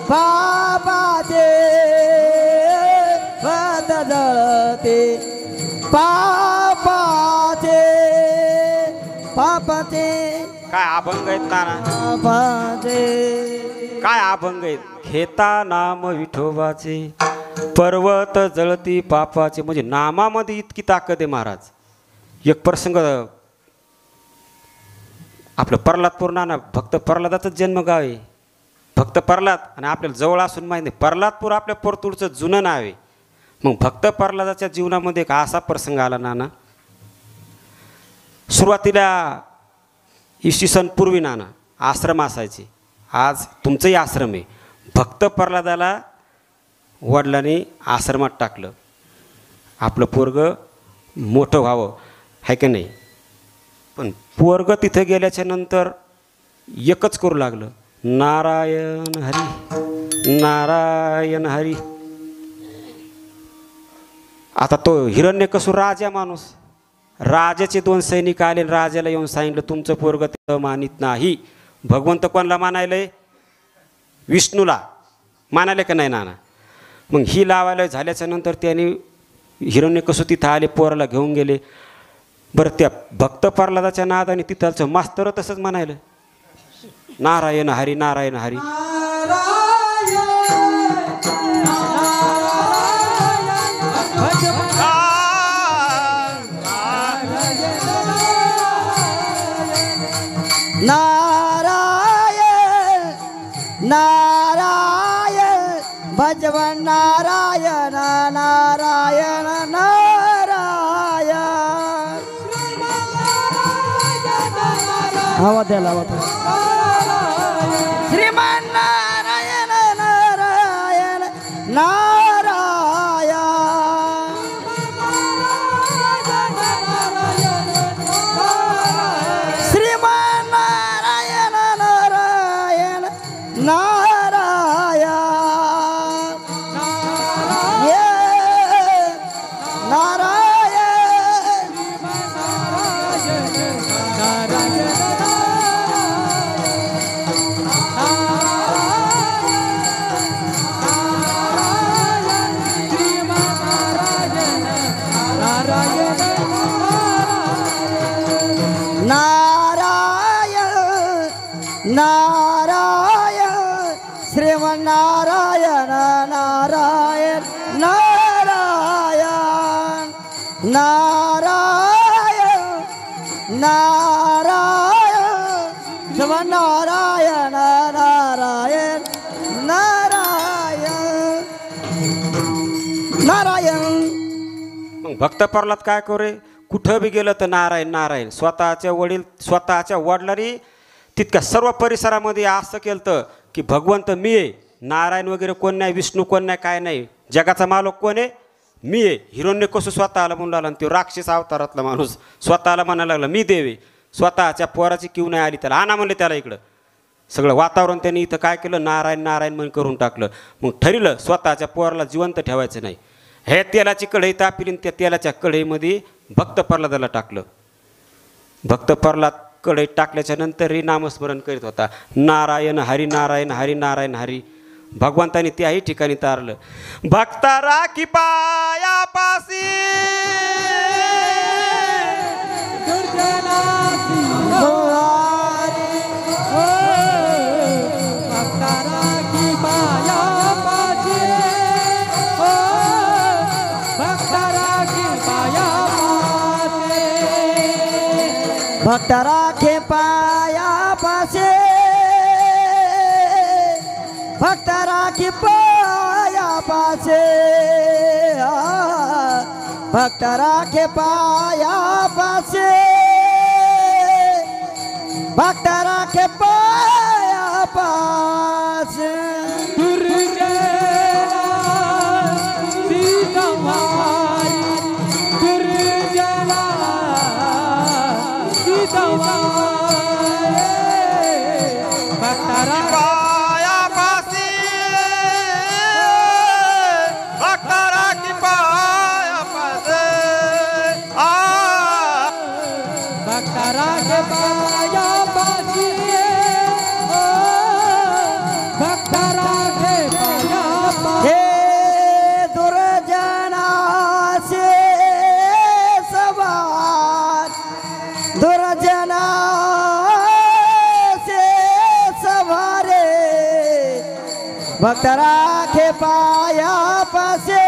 पापाचे होते पापाचे पापाचे काय अभंग आहेत नाना, पापाचे काय अभंग आहेत. घेता नाम विठोबाचे पर्वत जळती पापाचे. म्हणजे नामामध्ये इतकी ताकद आहे महाराज. एक प्रसंग, आपलं प्रल्हादपूर नाना, भक्त प्रल्हादाचंच जन्मगाव आहे. भक्त प्रल्हाद आणि आपल्याला जवळ असून माहीत नाही, प्रल्हादपूर आपल्या पोर्तुळचं जुनं नाव आहे. मग भक्त प्रल्हादाच्या जीवनामध्ये एक असा प्रसंग आला नाना. सुरुवातीला इसवी सन पूर्वी नाना आश्रम असायचे. आज तुमचंही आश्रम आहे. भक्त प्रल्हादाला वडिलांनी आश्रमात टाकलं, आपलं पोरगं मोठं व्हावं, आहे की नाही. पण पोरगं तिथं गेल्याच्या नंतर एकच करू लागलं, नारायण हरी नारायण हरी. आता तो हिरण्यकसूर राजा माणूस, राजाचे 2 सैनिक आले, राजाला येऊन सांगितलं तुमचं पोरगं तर मानित नाही. भगवंत कोणाला मानायलंय? विष्णूला मानायले का नाही नाना. मग ही लावायला झाल्याच्या नंतर त्यांनी हिरण्यकसूर तिथं आले, पोराला घेऊन गेले. बरं त्या भक्त प्रल्हादाच्या नादाने तिथलचं मास्तर तसंच म्हणायलं, नारायण हरी नारायण हरी. नारायण नारायण भजवन नारायण नारायण नारायण. आवाज द्यायला आवाज. श्रीमान नारायण नारायण नारायण. श्रीमान नारायण नारायण नारायण. ये नारायण नारायण नारायण श्रीमन्नारायण नारायण नारायण नारायण नारायण श्रीमन्नारायण नारायण नारायण नारायण. मग भक्त प्रल्हाद काय करे, कुठं बी गेलं तर नारायण नारायण. स्वतःच्या वडिलांनी तितक्या सर्व परिसरामध्ये असं केलं की भगवंत मी आहे, नारायण वगैरे कोण नाही, विष्णू कोण नाही, काय नाही, जगाचा मालक कोण आहे, मी आहे. हिरण्यकसूर स्वतःला म्हणू लागला, आणि तो राक्षस अवतारातला माणूस स्वतःला म्हणायला लागला मी देव आहे. स्वतःच्या पोराची किव नाही आली, त्याला आणा म्हणले त्याला इकडं. सगळं वातावरण त्यांनी इथं काय केलं, नारायण नारायण म्हणून करून टाकलं. मग ठरलं स्वतःच्या पोराला जिवंत ठेवायचं नाही. हे तेलाची कढई तापिली, त्या तेलाच्या कढईमध्ये भक्त प्रल्हादाला टाकलं. भक्त प्रल्हाद कढईत टाकल्याच्या नंतरही नामस्मरण करीत होता, नारायण हरी नारायण हरी नारायण हरी. भगवंताने त्याही ठिकाणी तारलं, भक्ता राखी पायापासी भक्त राखे पायापासे भक्त राखी पायापासे भक्त राखे पायापासे भक्त राखे पायापासे. हे दुर्जनासे भक्त राखे पायापासे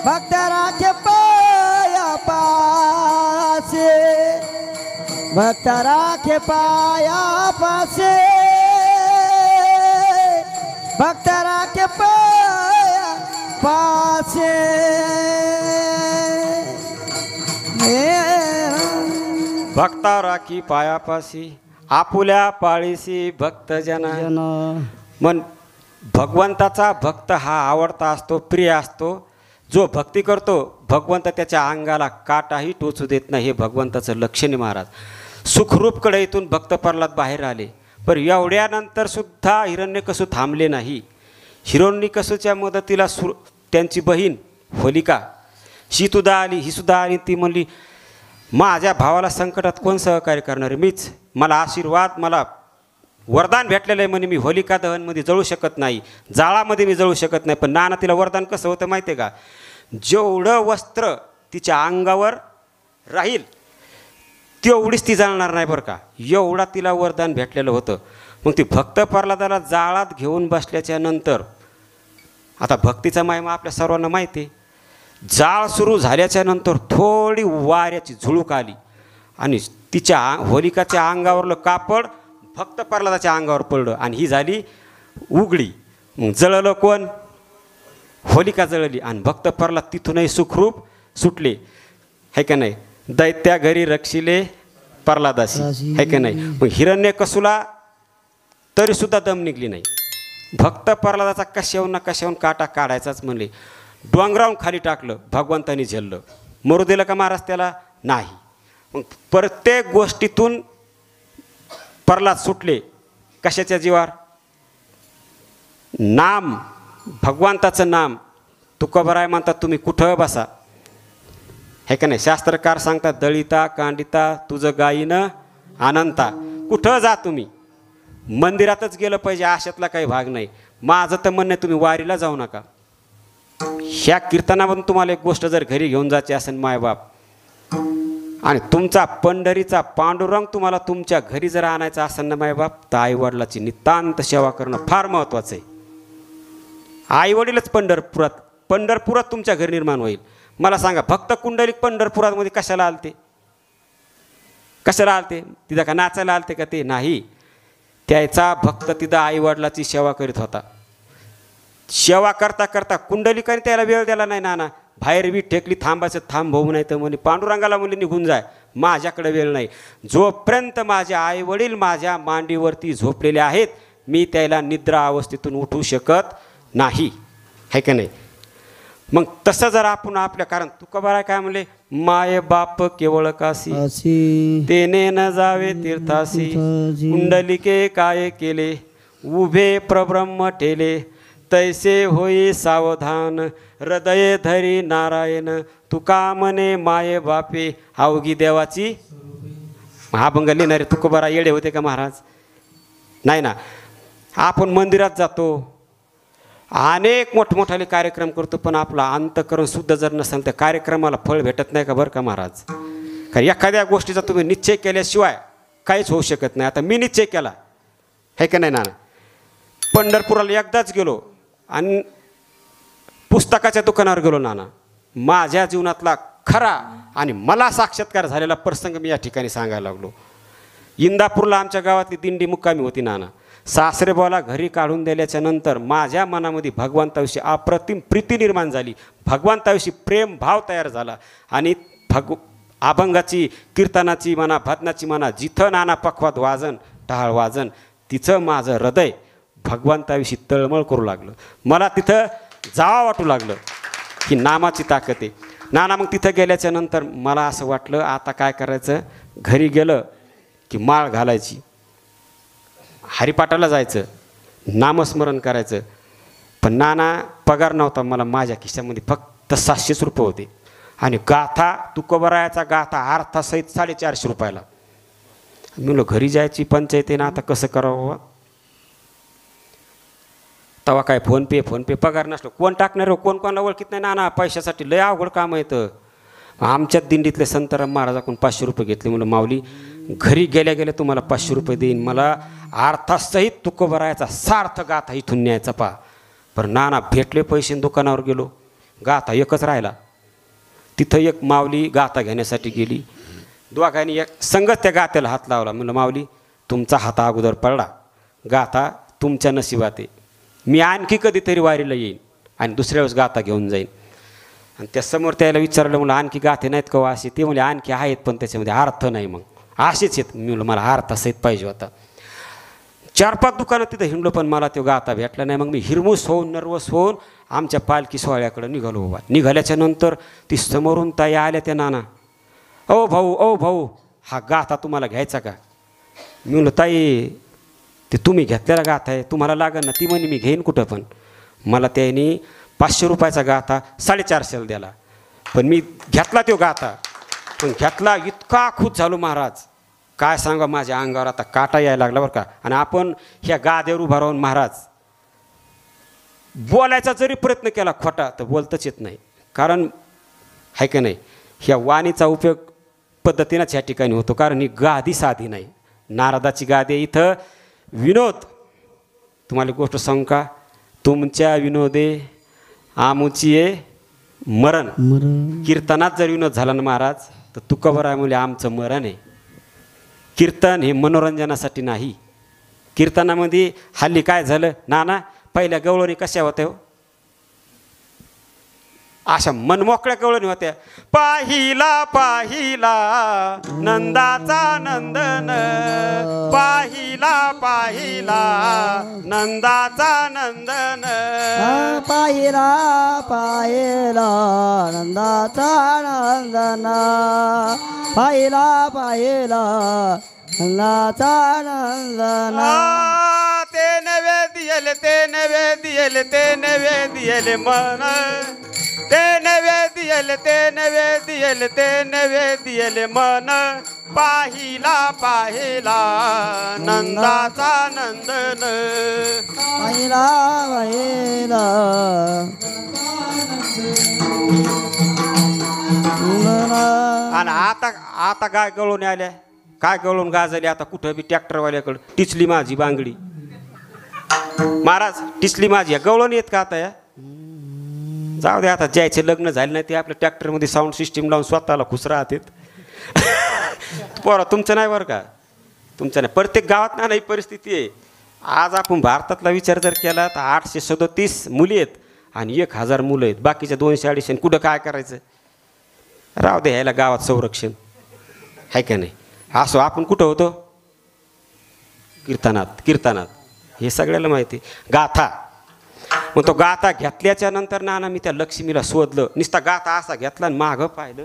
भक्त राखे पायापासे भक्त राखे पायापासे भक्त राखे पायापासे भक्ता राखी पायापाशी आपुल्या पाळीसी भक्तजना. मन भगवंताचा भक्त हा आवडता असतो, प्रिय असतो. जो भक्ती करतो भगवंत त्याच्या अंगाला काटाही टोचू देत नाही. हे भगवंताचं लक्षण आहे महाराज. सुखरूप कढईतून भक्त प्रल्हाद बाहेर आले, पण एवढ्यानंतर सुद्धा हिरण्यकशू थांबले नाही. हिरण्यकशूच्या मदतीला त्यांची बहीण होलिका ही सुद्धा आली. ती म्हणली, माझ्या भावाला संकटात कोण सहकार्य करणार? मीच. मला आशीर्वाद, मला वरदान भेटलेलं आहे म्हणे. मी होलिका दहनमध्ये जळू शकत नाही, जाळामध्ये मी जळू शकत नाही. पण नाना तिला वरदान कसं होतं माहिती आहे का? जेवढं वस्त्र तिच्या अंगावर राहील तेवढीच ती जाळणार नाही बरं का, एवढा तिला वरदान भेटलेलं होतं. मग ती भक्त प्रल्हादाला जाळात घेऊन बसल्याच्या नंतर, आता भक्तीचा महिमा आपल्या सर्वांना माहिती आहे. जाळ सुरू झाल्याच्या नंतर थोडी वाऱ्याची झुळूक आली आणि तिच्या होलिकाच्या अंगावरलं कापड भक्त प्रल्हादाच्या अंगावर पडलं आणि ही झाली उघडी. मग जळलं कोण? होलिका जळली आणि भक्त प्रल्हाद तिथूनही सुखरूप सुटले. है का नाही? दैत्या घरी रक्षिले प्रल्हादाशी. है का नाही? मग हिरण्यकशूला तरीसुद्धा दम निघली नाही. भक्त प्रल्हादाचा कशाहून ना कशाहून काटा काढायचाच म्हणले. डोंगरावून खाली टाकलं, भगवंतानी झेललं. मरू दिलं का महाराज त्याला? नाही. मग प्रत्येक गोष्टीतून प्रल्हाद सुटले. कशाच्या जीवार? नाम, भगवंताचं नाम. तुकोबराय म्हणतात तुम्ही कुठं बसा. हे का नाही? शास्त्रकार सांगतात, दळिता कांडिता तुझं गायीनं अनंता. कुठं जा तुम्ही, मंदिरातच गेलं पाहिजे अशातला काही भाग नाही. माझं तर म्हणणं आहे तुम्ही वारीला जाऊ नका. ह्या कीर्तनामधून तुम्हाला एक गोष्ट जर घरी घेऊन जायची असेल मायबाप, आणि तुमचा पंढरीचा पांडुरंग तुम्हाला तुमच्या घरी जर आणायचा असेल ना मायबाप, तर आईवडिलाची नितांत सेवा करणं फार महत्त्वाचं आहे. आईवडीलच पंढरपुरात तुमच्या घरी निर्माण होईल. मला सांगा, भक्त कुंडलिक पंढरपुरामध्ये कशाला आलते? कशाला आलते? तिथं का नाचायला आलते का? ते नाही. त्याचा भक्त तिथं आईवडिलाची सेवा करीत होता. सेवा करता करता कुंडलिकाने त्याला वेळ दिला नाही. नाना बाहेर वीट टेकली, थांबायचं थांब होऊ नाही तर म्हणे पांडुरंगाला मुली निघून जाय, माझ्याकडे वेळ नाही. जोपर्यंत माझे आईवडील माझ्या मांडीवरती झोपलेले आहेत, मी त्याला निद्रा अवस्थेतून उठू शकत नाही. है का नाही? मग तसं जर आपण आपल्या, कारण तुकोबाराय काय म्हणले, माय बाप केवळ काशी तेने न जावे तीर्थासी, कुंडलिके काय केले उभे प्रब्रह्म ठेले, तैसे होई सावधान हृदय धरी नारायण, तुका म्हणे माये बापे अवघी देवाची. महाभंग लिहिणारे तुकोबाराय येडे होते का महाराज? नाही ना. आपण मंदिरात जातो, अनेक मोठमोठाले कार्यक्रम करतो, पण आपला अंतःकरण शुद्ध जर नसेल त्या कार्यक्रमाला फळ भेटत नाही का बरं का महाराज? कारण एखाद्या गोष्टीचा तुम्ही निश्चय केल्याशिवाय काहीच होऊ शकत नाही. आता मी निश्चय केला, है का नाही नाना? पंढरपुराला एकदाच गेलो आणि पुस्तकाच्या दुकानावर गेलो नाना. माझ्या जीवनातला खरा आणि मला साक्षात्कार झालेला प्रसंग मी या ठिकाणी सांगायला लागलो. इंदापूरला आमच्या गावातली दिंडी मुक्कामी होती नाना. सासरेबाला घरी काढून दिल्याच्या नंतर माझ्या मनामध्ये भगवंताविषयी अप्रतिम प्रीती निर्माण झाली. भगवंताविषयी प्रेम भाव तयार झाला आणि अभंगाची, कीर्तनाची म्हणा, भजनाची म्हणा, जिथं नाना पखवात वाजन, टहाळ वाजन, तिथं माझं हृदय भगवंताविषयी तळमळ करू लागलं. मला तिथं जावं वाटू लागलं की नामाची ताकद आहे. नाना मग तिथं गेल्याच्या नंतर मला असं वाटलं, आता काय करायचं? घरी गेलं की माळ घालायची, हरिपाठाला जायचं, नामस्मरण करायचं. पण नाना पगार नव्हता मला, माझ्या खिशामध्ये फक्त 700 रुपये होते आणि गाथा तुकोबरायाचा गाथा अर्थासहित 450 रुपयाला. मी म्हणलो घरी जायची पंचायत आहे ना, आता कसं करावं? तेव्हा काय फोन पे पगार नसलो, कोण टाकणार हो? कोण कोणाला ओळखीत नाही नाना, पैशासाठी लय अवघड काम येतं. आमच्या दिंडीतले संताराम महाराजाकडून 500 रुपये घेतले. म्हणलं माऊली घरी गेल्या गेल्या तुम्हाला 500 रुपये देईन, मला अर्थासहित तुकोबरायाचा सार्थ गाथा इथून न्यायचा पा. बरं नाना भेटले पैसे, दुकानावर गेलो, गाथा एकच राहिला. तिथं एक माऊली गाथा घेण्यासाठी गेली. दोघांनी एक संगत त्या गात्याला हात लावला. म्हणलं माऊली तुमचा हात अगोदर पडला, गाथा तुमच्या नशिबात आहे, मी आणखी कधीतरी वारीला येईन आणि दुसऱ्या वेळेस गाथा घेऊन जाईन. आणि त्या समोर त्याला विचारलं, म्हणलं आणखी गाथे नाहीत का असे? ते म्हणजे आणखी आहेत पण त्याच्यामध्ये अर्थ नाही. मग असेच आहेत. मी म्हणलं मला अर्थासहित पाहिजे होता. 4-5 दुकानं तिथं हिंडलो पण मला तो गाथा भेटला नाही. मग मी हिरमूस होऊन नर्वस होऊन आमच्या पालखी सोहळ्याकडं निघालो. बाबा निघाल्याच्या नंतर ती समोरून ताई आल्या त्या नाना, ओ भाऊ हा गाथा तुम्हाला घ्यायचा का? मी म्हणलं ताई ते तुम्ही घेतलेला गाथा आहे, तुम्हाला लागेल ना. ती म्हणे मी घेईन कुठं पण. मला त्यांनी 500 रुपयाचा गाथा 450ला दिला. पण मी घेतला तो गाथा, पण घेतला इतका खुश झालो महाराज, काय सांगा माझ्या अंगावर आता काटा यायला लागला बरं का. आणि आपण ह्या गाद्यावर उभा राहून महाराज बोलायचा जरी प्रयत्न केला खोटा तर बोलतच येत नाही. कारण आहे का नाही, ह्या वाणीचा उपयोग पद्धतीनंच ह्या ठिकाणी होतो. कारण ही गादी साधी नाही, नारदाची गादी. इथं विनोद, तुम्हाला गोष्ट सांगू का, तुमच्या विनोदे आमुची ये मरण. कीर्तनात जर विनोद झाला ना महाराज तर तुकोबराय मुले आमचं मरण आहे. कीर्तन हे मनोरंजनासाठी नाही. कीर्तनामध्ये हल्ली काय झालं नाना, पहिल्या गवळणी कशा होत्या हो, अशा मनमोकळ्या गवळणी होत्या. पाहिला पाहिला नंदाचा नंदन, पाहिला पाहिला नंदाचा नंदन, पाहिला पाहिला नंदाचा नंदन, पाहिला पाहिला नंदाचा नंदन. ते नवे दियल ते नवे दियल ते नवे दियल मन, ते नवे दियल ते नवे दियल ते नवे दियल मन, पाहिला पाहिला नंदाचा नंदन, पाहिला पाहिला आणि आता काय गळून आल्या, काय गळून गाजली आता कुठं बी ट्रॅक्टरवाल्याकडं. टिचली माझी बांगडी महाराज, टिचली माझी. गवळण येत का आता या? जाऊ दे आता, ज्याचे लग्न झाले नाही ते आपल्या ट्रॅक्टरमध्ये साऊंड सिस्टीम लावून स्वतःला खुश राहतात. पोरा तुमचं नाही बरं का, तुमचं नाही. प्रत्येक गावात ना ही परिस्थिती आहे. आज आपण भारतातला विचार जर केला तर 837 मुली आहेत आणि 1000 मुलं आहेत. बाकीच्या 200-250 कुठं काय करायचं? राहू दे, ह्याला गावात संरक्षण आहे का नाही. असो आपण कुठं होतो? कीर्तनात. हे सगळ्याला माहिती. गाथा, मग तो गाथा घेतल्याच्या नंतर नाना मी त्या लक्ष्मीला शोधलं. नुसता गाथा असा घेतला आणि मागं पाहिलं,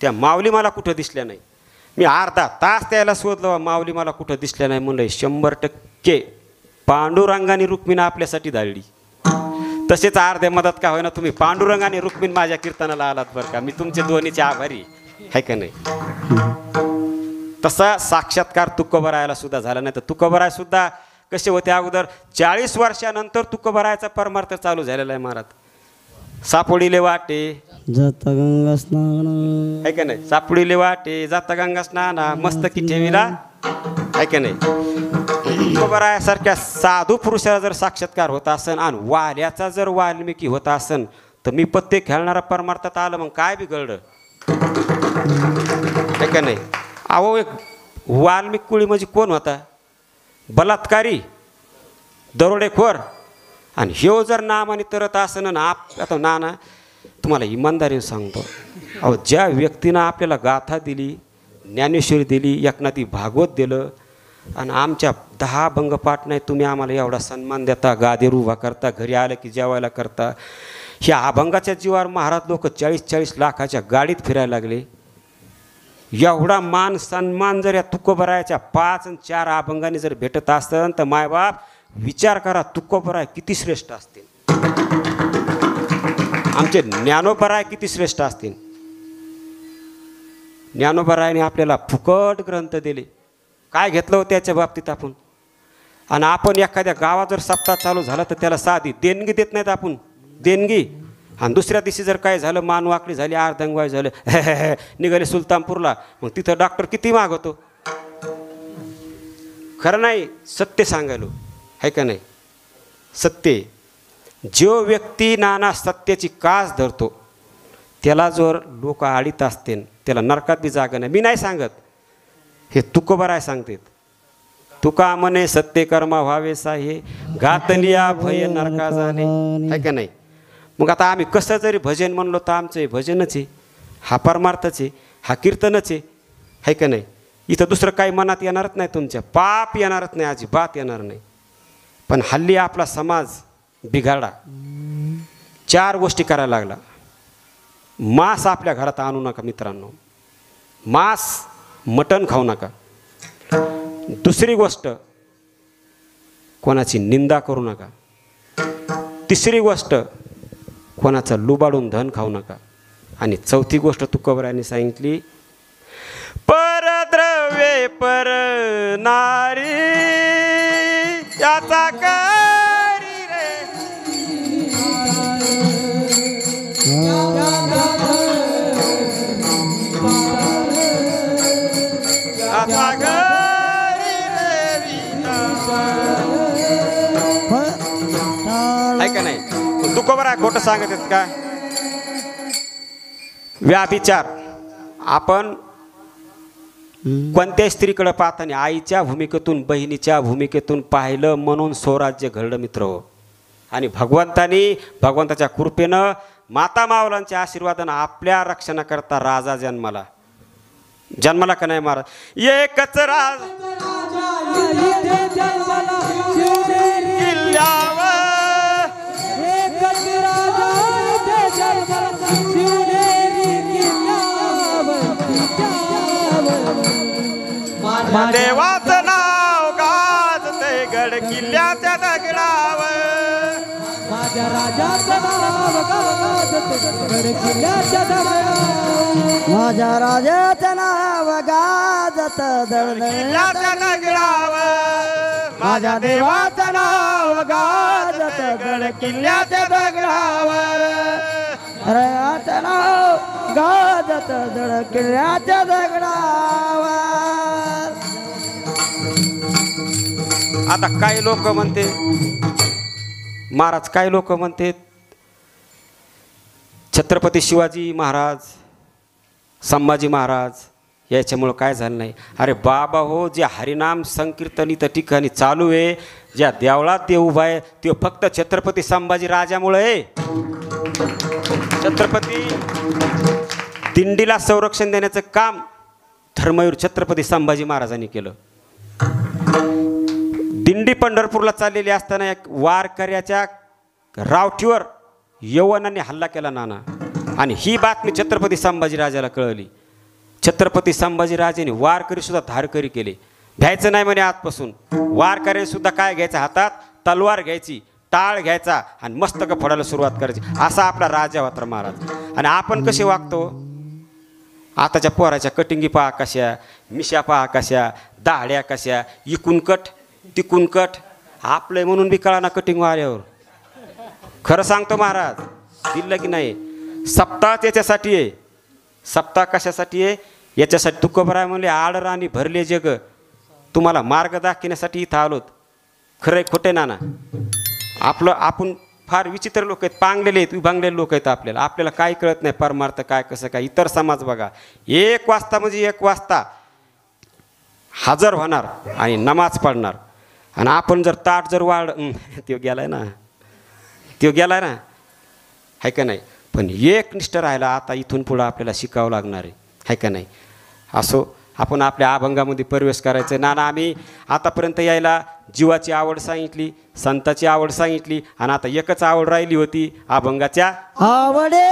त्या माऊली मला कुठं दिसल्या नाही. मी अर्धा तास त्याला शोधलं, माऊली मला कुठं दिसल्या नाही. म्हणलं 100% पांडुरंगाने रुक्मिणी आपल्यासाठी धाडली. तसेच अर्ध्या मदत का होईना तुम्ही पांडुरंगाने रुक्मिणी माझ्या कीर्तनाला आलात बरं का. मी तुमचे दोन्हीचे आभारी आहे का नाही. तसा साक्षात्कार तुकोबरायाला सुद्धा झाला नाही. तर तुकोबराय सुद्धा कसे होते अगोदर, 40 वर्षानंतर तुकोबरायाचा परमार्थ चालू झालेला आहे महाराज. सापडीले वाटे जाता गंगा स्नान, आहे का नाही. सापडीले वाटे जाता गंगा स्नाना, मस्तकी ठेवीला आहे का नाही. तुकोबरायासारख्या साधू पुरुषाला जर साक्षात्कार होता असन आणि वाल्याचा जर वाल्मिकी होता असन तर मी पत्ते खेळणारा परमार्थात आलं मग काय बिघडलं आहे का नाही. अहो एक वाल्मिक कुळी म्हणजे कोण होता? बलात्कारी, दरोडेखोर. आणि ह्यो जर नामाने तरत असं ना आता नाना तुम्हाला इमानदारीने सांगतो, अहो ज्या व्यक्तीनं आपल्याला गाथा दिली, ज्ञानेश्वरी दिली, एकनाथी भागवत दिलं आणि आमच्या 10 अभंगपाठ नाही तुम्ही आम्हाला एवढा सन्मान देता, गादीवर उभा करता, घरी आलं की जेवायला करता. ह्या अभंगाच्या जीवावर महाराज लोक 40-40 लाखाच्या गाडीत फिरायला लागले. एवढा मान सन्मान जर या तुकोबरायाच्या 5 आणि 4 अभंगाने जर भेटत असतं तर मायबाप विचार करा तुकोबराय किती श्रेष्ठ असतील, आमचे ज्ञानोबराय किती श्रेष्ठ असतील. ज्ञानोबरायाने आपल्याला फुकट ग्रंथ दिले. काय घेतलं होतं त्याच्या बाबतीत आपण? आणि आपण एखाद्या गावात जर सप्ताह चालू झाला तर त्याला साधी देणगी देत नाहीत आपण. देणगी आणि दुसऱ्या दिवशी जर काय झालं, मान वाकडी झाली, अर्धंगवाय झालं, निघाले सुलतानपूरला, मग तिथं डॉक्टर किती मागवतो? खरं नाही, सत्य सांगायलो, आहे का नाही? सत्य. जो व्यक्ती नाना सत्याची कास धरतो त्याला जर लोक आडीत असते त्याला नरकात बी जागा नाही. मी नाही सांगत, हे तुकोबाराय सांगते. तुका म्हणे सत्य कर्मा व्हावे साहे, घातलिया भय नरका जाणे, आहे का नाही? मग आता आम्ही कसं जरी भजन म्हणलो तर आमचं हे भजनच आहे, हा परमार्थच आहे, हा कीर्तनच आहे का नाही? इथं दुसरं काही मनात येणारच नाही, तुमच्या पाप येणारच नाही, अजिबात येणार नाही. पण हल्ली आपला समाज बिघाडा, 4 गोष्टी करायला लागला. मांस आपल्या घरात आणू नका मित्रांनो, मांस मटण खाऊ नका. दुसरी गोष्ट, कोणाची निंदा करू नका. तिसरी गोष्ट, कोणाचं लुबाडून धन खाऊ नका. आणि चौथी गोष्ट तुकोबारायांनी सांगितली, परद्रव्ये पर नारी याचा करी रे, याचा करी रे आहे का नाही? तुकोबाराय खोटं सांगत आहेत का? व्याभिचार आपण कोणत्याही स्त्रीकडे पाहताना आईच्या भूमिकेतून, बहिणीच्या भूमिकेतून पाहिलं म्हणून स्वराज्य घडलं मित्र हो. आणि भगवंताच्या कृपेनं, माता माऊलांच्या आशीर्वादानं आपल्या रक्षणाकरता राजा जन्माला का नाही महाराज? एकच राज देवाचं नाव गाजते गड किल्ल्याच्या दगडावर, माझ्या राजाचं नाव गाजते गड किल्ल्याच्या दगडावर, माझ्या राजाचं नाव गाजत किल्ल्याच्या दगडावर, माझ्या देवाचं नाव गाजत गड किल्ल्याच्या दगडावर, राजाचं नाव गाजत दड किल्ल्याच्या दगडावर. आता काही लोक म्हणते महाराज, काही लोक म्हणते छत्रपती शिवाजी महाराज, संभाजी महाराज याच्यामुळं काय झालं नाही. अरे बाबा हो, जे हरिनाम संकीर्तन इथं ठिकाणी चालू आहे, ज्या देवळात ते उभा आहे, ते फक्त छत्रपती संभाजी राजामुळे आहे. छत्रपती दिंडीला संरक्षण देण्याचं काम धर्मवीर छत्रपती संभाजी महाराजांनी केलं. दिंडी पंढरपूरला चाललेली असताना एक वारकऱ्याच्या रावठीवर यवनांनी हल्ला केला नाना, आणि ही बातमी छत्रपती संभाजी राजाला कळली. छत्रपती संभाजी राजाने वारकरी सुद्धा धारकरी केले. भ्यायचं नाही म्हणे आजपासून. वारकऱ्यांनी सुद्धा काय घ्यायचं हातात? तलवार घ्यायची, टाळ घ्यायचा आणि मस्तक फोडायला सुरुवात करायची. असा आपला राजा होता महाराज. आणि आपण कसे वागतो? आताच्या पोराच्या कटिंगी पहा कशा, मिशा पहा कशा, दाढ्या कशा, इकून कट तिकून कट. आपलं म्हणून बी कळा ना कटिंग वाऱ्यावर. खरं सांगतो महाराज, दिलं की नाही? सप्ताह त्याच्यासाठी आहे. सप्ताह कशासाठी आहे? याच्यासाठी तुकोबाराय म्हणले, आडराणी भरले जग, तुम्हाला मार्ग दाखवण्यासाठी इथं आलोत. खरं आहे खोटे नाना? आपण फार विचित्र लोक आहेत, पांगलेले आहेत, विभागलेले लोक आहेत. आपल्याला काही कळत नाही परमार्थ काय कसं काय. इतर समाज बघा, 1 वाजता म्हणजे 1 वाजता हजर होणार आणि नमाज पडणार. आणि आपण जर ताट जर तो गेलाय ना, आहे का नाही? पण एकनिष्ठ राहायला आता इथून पुढं आपल्याला शिकावं लागणार आहे का नाही? असो, आपण आपल्या अभंगामध्ये प्रवेश करायचं. नाना आम्ही आतापर्यंत यायला जीवाची आवड सांगितली, संताची आवड सांगितली, आणि आता एकच आवड राहिली होती, अभंगाच्या आवडे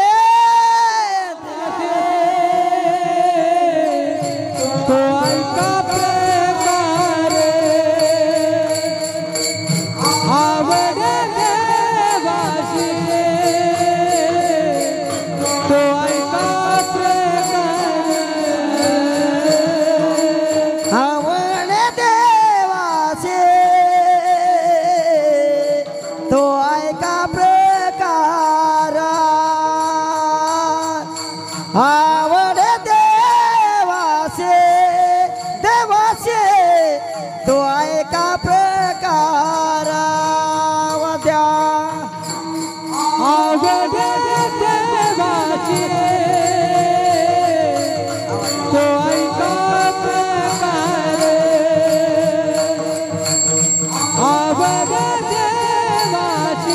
तो ऐका प्रकार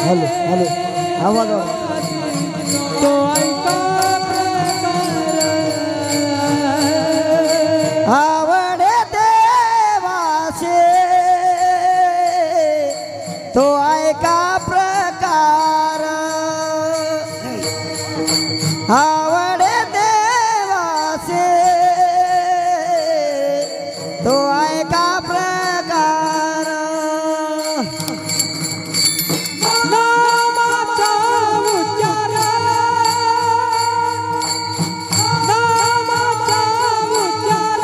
हॅलो हॅलो आवाज तो ऐका आवडे देवासे तो ऐका प्रकार आवडे देवासे तो ऐका प्रकार नामाचा उच्चार नामाचा उच्चार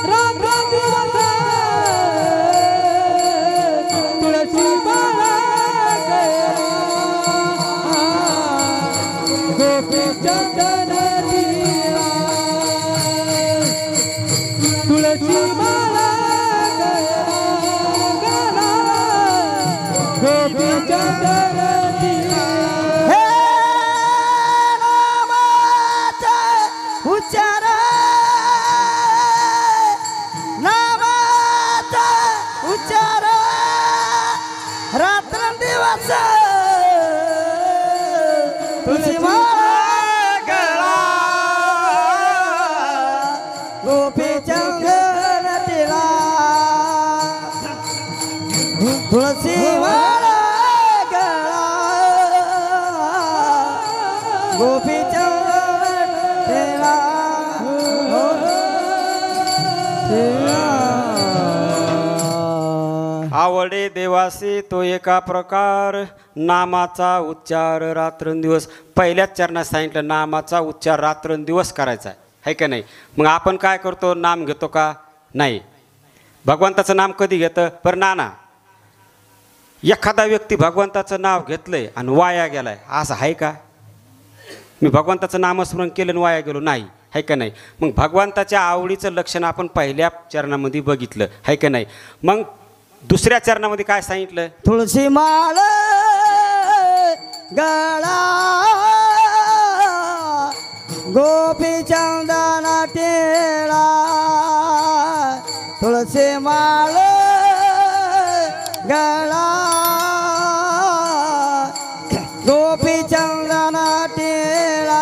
रात्रंदिवस तुळशी बाळा गोपी चंदन दिला तुळशी बाळा गोपी चंदन दिला हे नामाचा उच्चार नामाचा उच्चार रात्रंदिवस तुझी माळा गळा गोपी चंदन तिला तुळशी माळा गळा गोपी चंदन तिला आवडे देवासी तो एका प्रकार नामाचा उच्चार रात्रंदिवस. पहिल्याच चरणात सांगितलं नामाचा उच्चार रात्रंदिवस करायचा आहे का नाही. मग आपण काय करतो, नाम घेतो का नाही. भगवंताचं नाम कधी घेतं. पर नाना एखादा व्यक्ती भगवंताचं नाव घेतलंय आणि वाया गेलाय असं आहे का. मी भगवंताचं नामस्मरण केलं आणि वाया गेलो नाही, आहे का नाही. मग भगवंताच्या आवडीचं लक्षण आपण पहिल्या चरणामध्ये बघितलं, आहे का नाही. मग दुसऱ्या चरणामध्ये काय सांगितलं. तुळशी माळ गळा गोपी चंदन टेळा तुळशी माळ गळा गोपी चंदन टेळा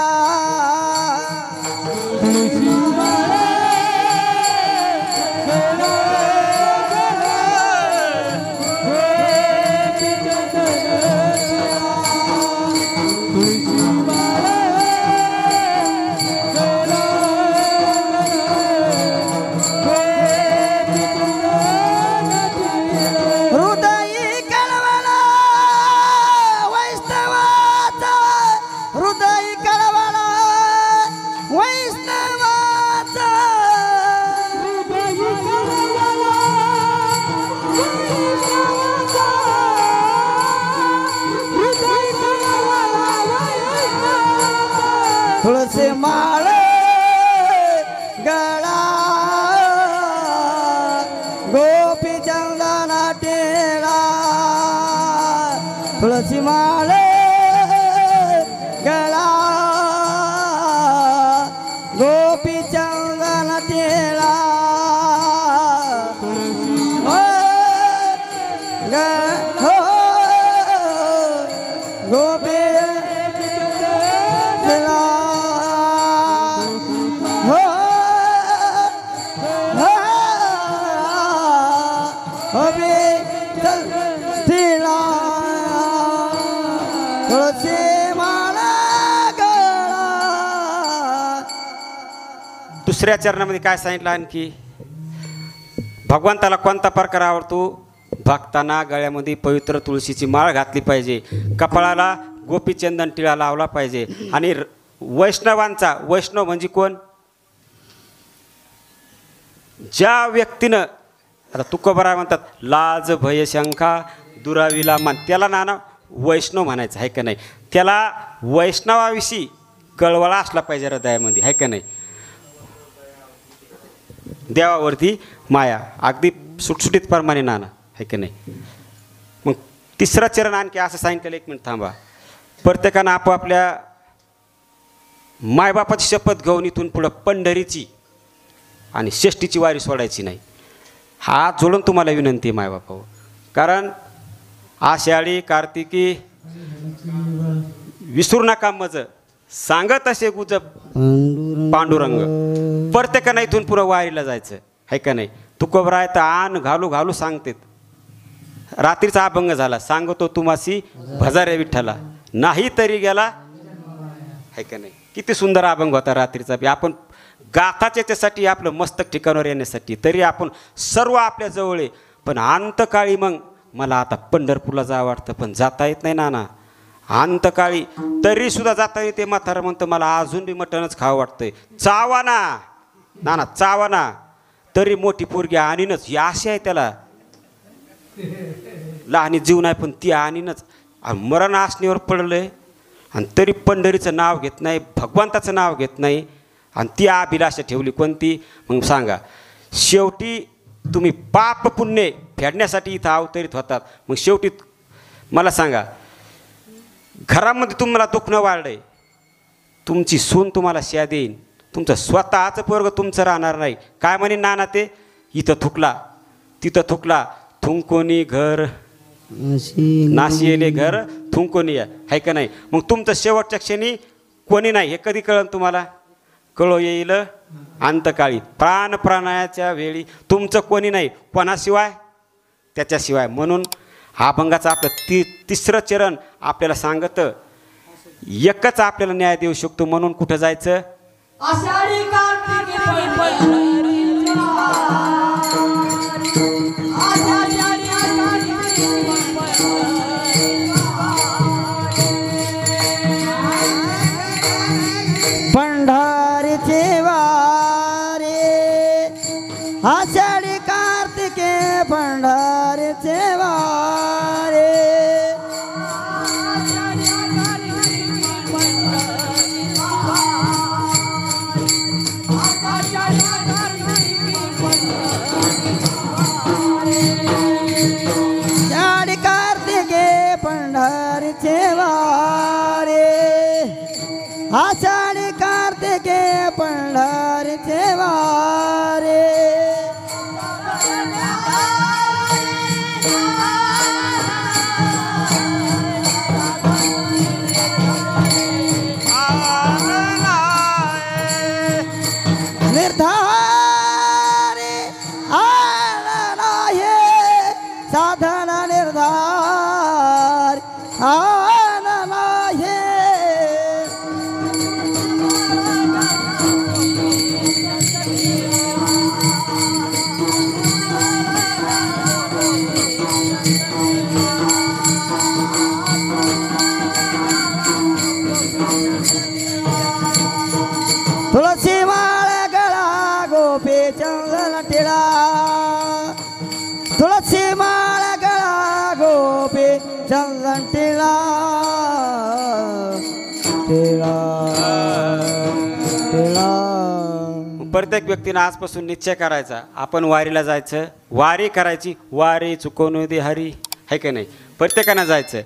हृदयी कळवळा वैष्णवाचा हृदयी कळवळा वैष्णवाचा तुळशी माळ गळा गोपी चंदन टेळा तुळशी माळ गळा गोपी चंदन टेळा हो गोपी टेळा हो हवे तिला तुळशी माळा गळा. दुसऱ्या चरणामध्ये काय सांगितलं आणखी. भगवंताला कोणता प्रकार आवडतो. भक्तांना गळ्यामध्ये पवित्र तुळशीची माळ घातली पाहिजे, कपाळाला गोपीचंदन टिळा लावला पाहिजे. आणि वैष्णवांचा, वैष्णव म्हणजे कोण. ज्या व्यक्तीनं आता तुकोबराय म्हणतात लाज भय शंका दुराविला मान, त्याला नाना वैष्णव म्हणायचं आहे का नाही. त्याला वैष्णवाविषयी कळवळा असला पाहिजे हृदयामध्ये, आहे का नाही. देवावरती माया अगदी सुटसुटीत प्रमाणे नाना, आहे का नाही. मग तिसरा चरण आणखी असं सांगितलेलं. एक मिनिट थांबा. प्रत्येकानं आपापल्या मायबापाची शपथ घेऊन इथून पुढं पंढरीची आणि षष्टीची वारी सोडायची नाही. हात जोडून तुम्हाला विनंती आहे मायबापावर. कारण आषाढी कार्तिकी विसरू नका मज सांगत असे गुज पांडुरंग. प्रत्येकानं इथून पुढं वारीला जायचं आहे का नाही. तुकोबराय तर आण घालू घालू सांगतेत. रात्रीचा अभंग झाला सांगतो तुम्हासी भजारे विठ्ठला नाही तरी गेला आहे का नाही. किती सुंदर अभंग होता रात्रीचा. आपण गाथाच्या त्यासाठी आपलं मस्तक ठिकाणावर येण्यासाठी तरी आपण सर्व आपल्या जवळ आहे. पण अंतकाळी मग मला आता पंढरपूरला जावं वाटतं पण जाता येत नाही नाना. अंतकाळी तरी सुद्धा जाता येते. म्हातारं म्हणतं मला अजून बी मटणच खावं वाटतंय. चावा ना नाना चावा ना. तरी मोठी पोरगी आणीनच ही आशा आहे त्याला. लहानी जीव नाही पण ती आणीनच. मरण आसनीवर पडलंय आणि तरी पंढरीचं नाव घेत नाही भगवंताचं नाव घेत नाही. आणि ती अभिलाषा ठेवली कोणती मग सांगा. शेवटी तुम्ही पाप पुण्य फेडण्यासाठी इथं अवतरित होतात. मग शेवटी मला सांगा घरामध्ये तुम्हाला दुखणं वाढलंय. तुमची सून तुम्हाला शिया देईन. तुमचं स्वतःचं पोरग तुमचं राहणार नाही. काय म्हणे नाना ते इथं थुकला तिथं थुकला थुंकोनी घर नाशी येले घर थुंकोनी आहे का नाही. मग तुमचं शेवटच्या क्षणी कोणी नाही हे कधी कळलं तुम्हाला. कळो येईल अंतकाळी प्राणाच्या वेळी तुमचं कोणी नाही कोणाशिवाय त्याच्याशिवाय. म्हणून हा अभंगाचं आपलं तिसरं चरण आपल्याला सांगतं एकच आपल्याला न्याय देऊ शकतो. म्हणून कुठं जायचं आषाढी कार्तिकी पंढरीच्या आषाढी कार्तिकी पंढरीचे वारे आषाढी कार्तिके पंढरीचे वारे आषाढी कार्तिके पंढरीचे वारे आषाढी कार्तिके पंढरीचे वारे निर्धारी आला हे साधन निर्धार आला हे तुळशी माळ गळा गोपी चंदन टिळा तुळशी माळ गळा गोपी चंदन टिळा टिळा टिळा. प्रत्येक व्यक्तीनं आजपासून निश्चय करायचा आपण वारीला जायचं. वारी करायची. वारी चुकवून दे हरी आहे का नाही. प्रत्येकानं जायचं.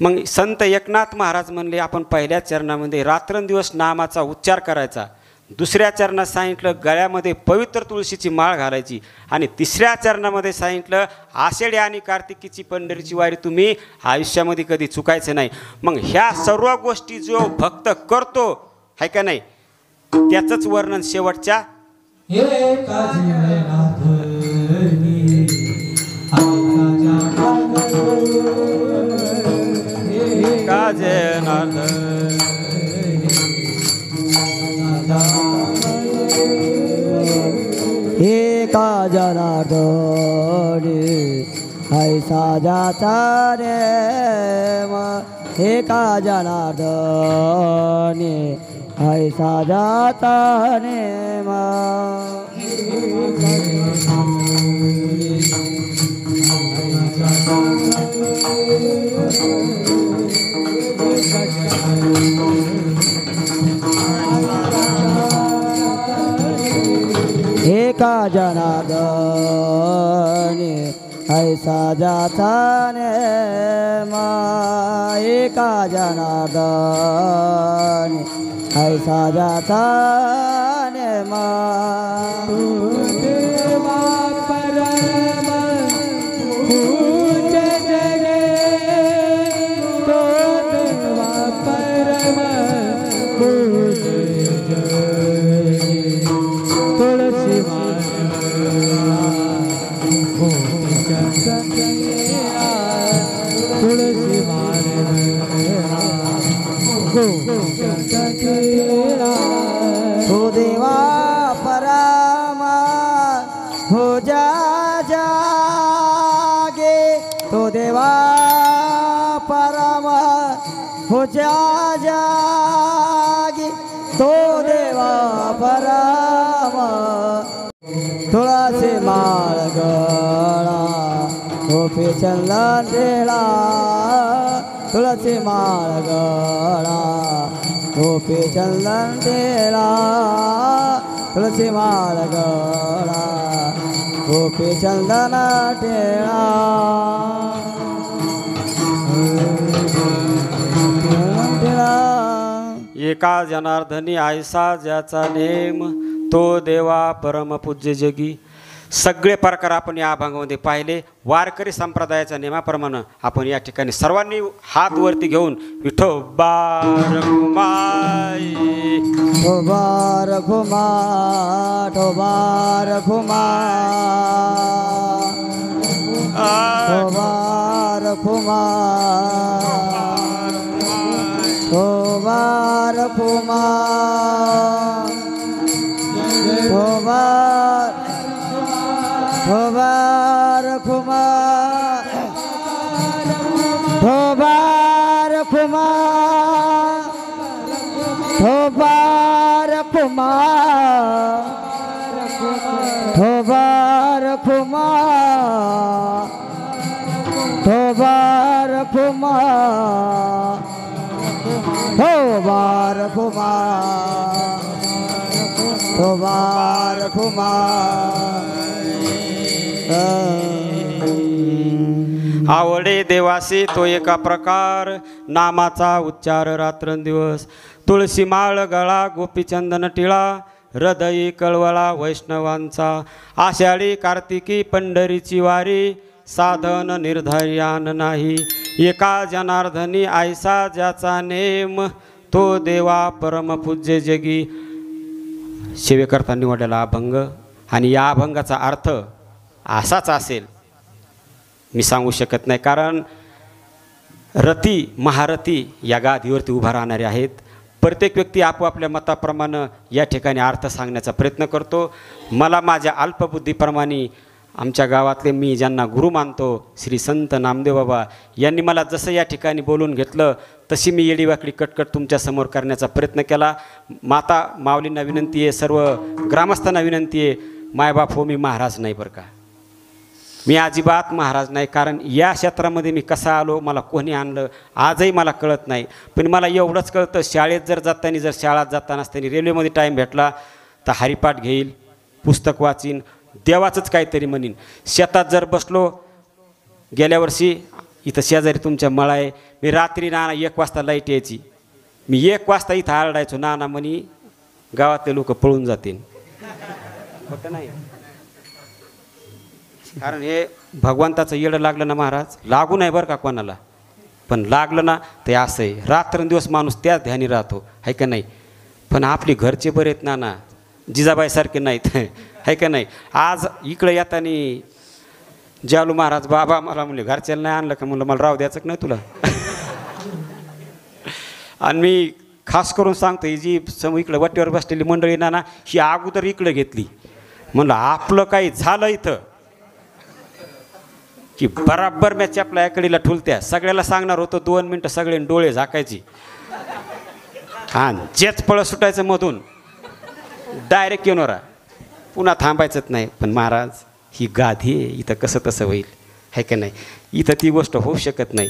मग संत एकनाथ महाराज म्हणले आपण पहिल्या चरणामध्ये रात्रंदिवस नामाचा उच्चार करायचा. दुसऱ्या चरणात सांगितलं गळ्यामध्ये पवित्र तुळशीची माळ घालायची. आणि तिसऱ्या चरणामध्ये सांगितलं आषाढी आणि कार्तिकीची पंढरीची वारी तुम्ही आयुष्यामध्ये कधी चुकायचं नाही. मग ह्या सर्व गोष्टी जो भक्त करतो आहे का नाही त्याचंच वर्णन शेवटच्या एका जनार्दनी ऐसा जाता रे एका जनार्दनी ऐसा जाता रे एका जनार्दनी ऐसा जाता ने एका जनार्दनी ऐसा जाता ने देवा परम पूज्य जगे गोचंद केला तो देवा परामा हो जागे तो देवा परामा हो जागे तो देवा परामा तुळाचे माळ गळा गोपी चंदन टेळा तुळाचे माळ गळा गोपी चंदन टेळा तुळसी माळ गळा गोपी चंदन टेळा एका जनार्दनी आयसा ज्याचा नेम तो देवा परमपूज्य जगी. सगळे प्रकार आपण या अभंगामध्ये पाहिले. वारकरी संप्रदायाच्या नियमाप्रमाणे आपण या ठिकाणी सर्वांनी हात वरती घेऊन विठोबा रखुमाई ठोबार घुमा ठोबार घुमा ठोबार घुमा ठोबार घुमा ठोबार ठोबार घुमा ठोबार घुमा ठोबार घुमा ठोबार घुमा ठोबार घुमा ठोबार घुमा ठोबार घुमा आवडे देवासी तो एका प्रकार नामाचा उच्चार रात्रंदिवस. तुळशी माळ गळा गोपीचंदन टिळा हृदयी कळवळा वैष्णवांचा. आषाढी कार्तिकी पंढरीची वारी साधन निर्धार्यान नाही. एका जनार्दनी आयसा ज्याचा नेम तो देवा परमपूज्य जगी. सेवेकरता निवडलेला अभंग आणि या अभंगाचा अर्थ असाच असेल मी सांगू शकत नाही. कारण रती महारथी या गादीवरती उभा राहणारे आहेत. प्रत्येक व्यक्ती आपापल्या मताप्रमाणे या ठिकाणी अर्थ सांगण्याचा प्रयत्न करतो. मला माझ्या अल्पबुद्धीप्रमाणे आमच्या गावातले मी ज्यांना गुरु मानतो श्री संत नामदेव बाबा यांनी मला जसं या ठिकाणी बोलून घेतलं तशी मी येडीवाकडी कटकट तुमच्यासमोर करण्याचा प्रयत्न केला. माता माऊलींना विनंती आहे, सर्व ग्रामस्थांना विनंती आहे, मायबाप हो मी महाराज नाही बरं का, मी अजिबात महाराज नाही. कारण या क्षेत्रामध्ये मी कसा आलो, मला कोणी आणलं आजही मला कळत नाही. पण मला एवढंच कळतं, शाळेत जर शाळेत जाताना असताना रेल्वेमध्ये टाईम भेटला तर हरिपाठ घेईल, पुस्तक वाचीन, देवाचंच काहीतरी म्हणीन. शेतात जर बसलो, गेल्या वर्षी इथं शेजारी तुमच्या मळा आहे, मी रात्री नाना 1 वाजता लाईट यायची, मी 1 वाजता इथं आरडायचो, नाना म्हणी गावातले लोक पळून जातील. होतं नाही, कारण हे भगवंताचं येडं लागलं ना महाराज, लागू नाही बरं का कोणाला, पण लागलं ना ते असं आहे, रात्रंदिवस माणूस त्याच ध्यानी राहतो, आहे का नाही. पण आपली घरचे बरे आहेत नाना, जिजाबाईसारखे नाहीत, आहे का नाही. आज इकडं येताना जालू महाराज बाबा मला म्हणले घरच्याला नाही आणलं का, म्हणलं मला राव द्यायचं नाही तुला. आणि मी खास करून सांगतो, ही जी इकडं वट्टीवर बसलेली मंडळी ना ही अगोदर इकडं घेतली. म्हणलं आपलं काही झालं इथं की बराबर मॅच आपल्या याकडीला ठुलत्या, सगळ्याला सांगणार होतं 2 मिनटं सगळे डोळे झाकायची आणि जेच पळ सुटायचं मधून डायरेक्ट येणारा, पुन्हा थांबायचंच नाही. पण महाराज ही गादी आहे, इथं कसं तसं होईल, आहे का नाही. इथं ती गोष्ट होऊ शकत नाही.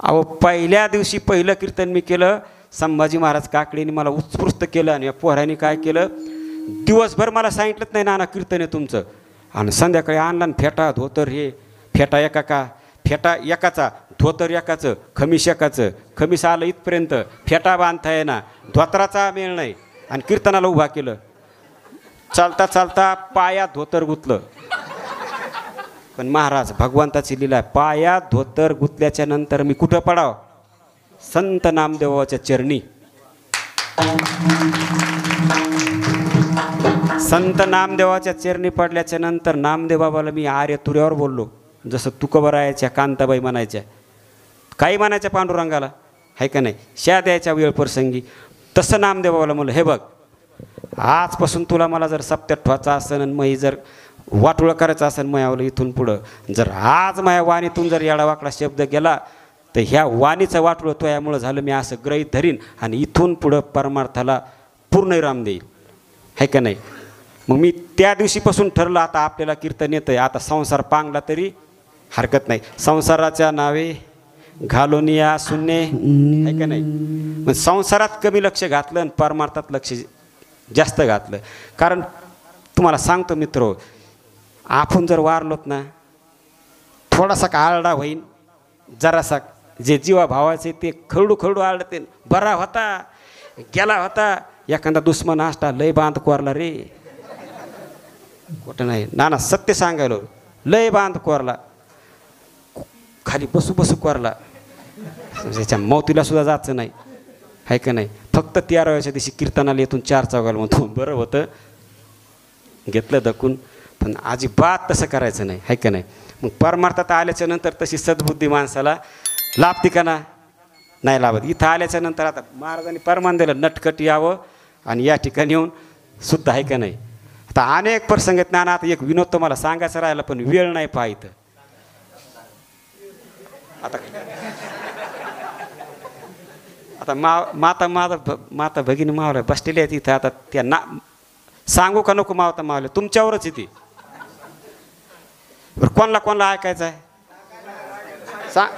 अहो पहिल्या दिवशी पहिलं कीर्तन मी केलं, संभाजी महाराज काकडीने मला उत्स्फूर्त केलं आणि या पोहऱ्याने काय केलं, दिवसभर मला सांगितलंच नाही नाना कीर्तन आहे तुमचं. आणि संध्याकाळी आणला फेटा धोतर, हे फेटा एका का फेटा एकाचा, धोतर एकाचं, खमीस एकाचं, खमीस आलं इथपर्यंत, फेटा बांधता येईना, धोतराचा मेळ नाही, आणि कीर्तनाला उभा केलं. चालता चालता पायात धोतर गुतलं. पण महाराज भगवंताची लीला, पायात धोतर गुतल्याच्या नंतर मी कुठं पडाव, संत नामदेवाच्या चरणी. संत नामदेवाच्या चरणी पडल्याच्या नंतर नामदेव बाबाला मी आर्य तुऱ्यावर बोललो, जसं तुकोबरायाच्या कांताबाई म्हणायच्या, काही म्हणायच्या पांडुरंगाला, आहे का नाही, शा द्यायच्या वेळ प्रसंगी. तसं नामदेवाला म्हणलं, हे बघ आजपासून तुला मला जर सप्त्यात ठेवायचं असेल आणि मग जर वाटोळं करायचं असेल मयावलं इथून पुढं, जर आज माझ्या वाणीतून जर येडावाकडा शब्द गेला तर ह्या वाणीचं वाटोळं तो यामुळं झालं मी असं गृहीत धरीन आणि इथून पुढं परमार्थाला पूर्णविराम देईल, आहे का नाही. मग मी त्या दिवशीपासून ठरलं आता आपल्याला कीर्तन येतं आहे, आता संसार पांगला तरी हरकत नाही, संसाराच्या नावे घालून या शून्य, आहे का नाही. मग संसारात कमी लक्ष घातलं आणि परमार्थात लक्ष जास्त घातलं. कारण तुम्हाला सांगतो मित्र, आपण जर वारलोत ना थोडासा का आरडा होईन, जरासा जे जीवा भावाचे ते खरडू आरडते, बरा होता गेला होता, एखादा दुश्मन असता लय बांध कोरला रे, कुठं नाही नाना सत्य सांगायलो, लय बांध कोरला, खाली बसू कोरला, त्याच्या मौतीला सुद्धा जायचं नाही, आहे का नाही. फक्त 13व्या दिवशी कीर्तनाला येथून 4 चौघाला म्हणतो बरं होतं, घेतलं दखून. पण अजिबात तसं करायचं नाही, आहे का नाही. मग परमार्थात आल्याच्या नंतर तशी सद्बुद्धी माणसाला लाभती का ना, नाही लाभत. इथं आल्याच्या नंतर आता महाराजांनी परमान दिलं नटखट यावं आणि या ठिकाणी येऊन सुद्धा, आहे का नाही. आता अनेक प्रसंग आहेत ना, आता एक विनोद तुम्हाला सांगायचं राहिला पण वेळ नाही पाहिजे. आता माता भगिनी मावल्या बसलेल्या आहेत इथं. आता त्या ना सांगू का नको मावता मावल्या, तुमच्यावरच येते. बरं कोणाला ऐकायचं आहे सांग.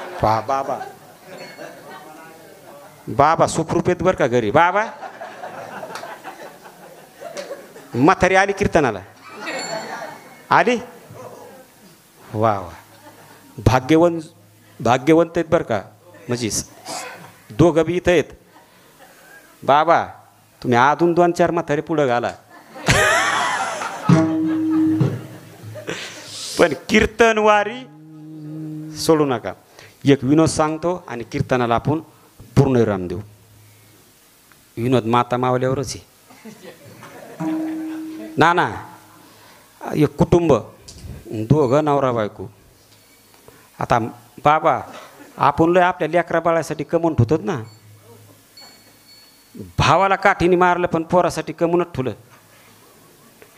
बाबा सुखरूप आहेत बरं का घरी. बाबा म्हातारी आली कीर्तनाला, आली, वा भाग्यवंत आहेत बरं का. म्हणजे दोघं बी इथं आहेत. बाबा तुम्ही अजून 2-4 म्हातारे पुढं घाला. पण कीर्तनवारी सोडू नका. एक विनोद सांगतो आणि कीर्तनाला आपण पूर्णविराम देऊ. विनोद माता मावल्यावरच आहे. नाना एक कुटुंब, 2 नवरा बायको. आता बाबा आपण लय आपल्या लेकरा बाळासाठी कमवून ठेवतो ना, भावाला काठीने मारलं पण पोरासाठी कमवूनच ठेवलं.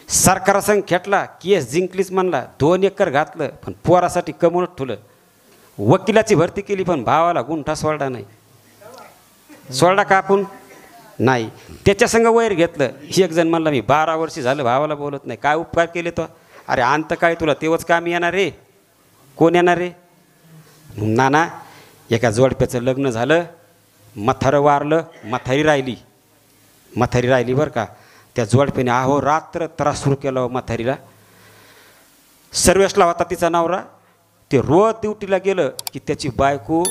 सरकारासंग खेटला, केस जिंकलीच म्हणला, 2 एकर घातलं पण पोरासाठी कमवूनच ठेवलं. वकिलाची भरती केली पण भावाला गुंठा सोडला नाही. सोडला का आपण नाही. त्याच्यासंग वैर घेतलं. एक जण म्हणला मी 12 वर्ष झालं भावाला बोलत नाही, काय उपकार केले तो. अरे अंत काय तुला तेव्हाच कामी येणार रे, कोण येणार रे. नाना एका जोडप्याचं लग्न झालं, म्हातारं वारलं, म्हातारी राहिली बरं का. त्या जोडप्याने रात्र त्रास सुरू केला म्हातारीला. सर्वेसला होता तिचा नवरा. ते रोज ड्युटीला गेलं की त्याची बायको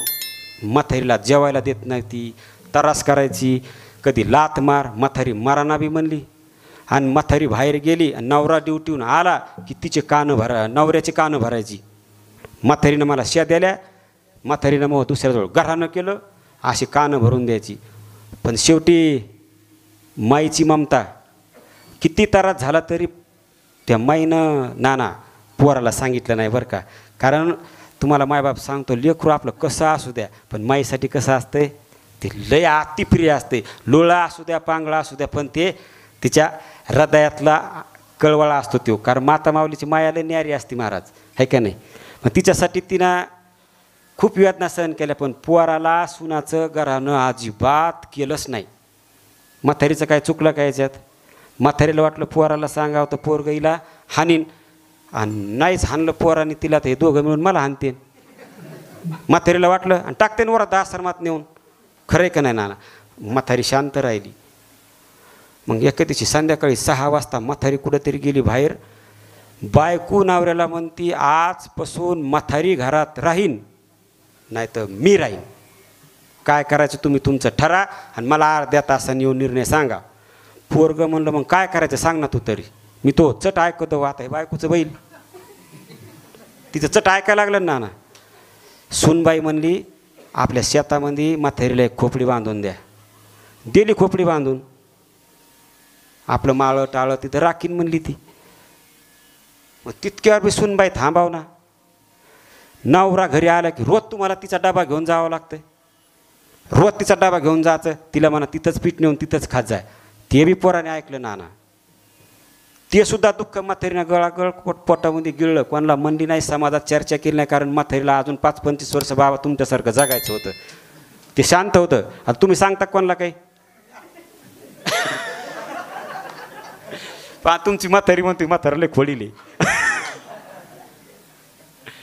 म्हातारीला जेवायला देत नव्हती, त्रास करायची, कधी लात मार. म्हातारी मराना बी म्हणली. आणि म्हातारी बाहेर गेली आणि नवरा ड्युटीहून आला की तिचे नवऱ्याचे कानं भरायची. म्हातारीनं मला शा द्याल्या, म्हातारीनं मग दुसऱ्याजवळ घरानं केलं, अशी कानं भरून द्यायची. पण शेवटी माईची ममता, किती त्रास झाला तरी त्या माईनं नाना पोराला सांगितलं नाही बरं का. कारण तुम्हाला मायबाप सांगतो, लेकरू आपलं कसं असू द्या पण माईसाठी कसं असतंय ते लय अतिप्रिय असते. लोळा असू द्या, पांगळा असू द्या, पण ते तिच्या हृदयातला कळवळा असतो तो. कारण माता माऊलीची माया लय न्यारी असते महाराज, आहे का नाही. मग तिच्यासाठी तिनं खूप वेदना सहन केल्या, पण पोराला सुनाचं घरानं अजिबात केलंच नाही. म्हातारीचं काय चुकलं काय याच्यात. म्हातारीला वाटलं पोराला सांगावं तर पोरगं हिला हानीन, आणि नाहीच हाणलं पोराने तिला, तर हे दोघं मिळून मला हाणतेन. म्हातारीला वाटलं आणि टाकतेन वरात आश्रमात नेऊन. खरं आहे का नाही नाना. म्हातारी शांत राहिली. मग एका दिवशी संध्याकाळी 6 वाजता म्हातारी कुठंतरी गेली बाहेर. बायको नवऱ्याला म्हणती, आजपासून म्हातारी घरात राहीन नाही तर मी राहीन. काय करायचं तुम्ही तुमचं ठरा आणि मला अर्ध्या तासाने येऊन निर्णय सांगा. पोरगं म्हणलं मग काय करायचं सांग ना तू तरी. मी तो चट ऐकतो. आता हे बायकोचं बैल, तिचं चट ऐकायला लागलं ना. सूनबाई म्हणली, आपल्या शेतामध्ये म्हातारीला एक खोपडी बांधून द्या. दिली खोपडी बांधून. आपलं माळं टाळं तिथं राखीन म्हणली ती. मग तितक्यावर बी सूनबाई थांबाव ना. नवरा घरी आला की रोज तुम्हाला तिचा डबा घेऊन जावं लागतं. रोज तिचा डबा घेऊन जायचं, तिला म्हणा तिथंच पीठ नेऊन तिथंच खात जाय. ते बी पोराने ऐकलं नाना. ते सुद्धा दुःख म्हातारीनं गळागळ पोटामध्ये गिळलं. कोणाला म्हणली नाही, समाजात चर्चा केली नाही, कारण म्हातारीला अजून 5-25 वर्ष बाबा तुमच्यासारखं जगायचं होतं. ते शांत होतं. आता तुम्ही सांगता कोणाला काही? पहा तुमची म्हातारी म्हणते म्हाताराला खोडीली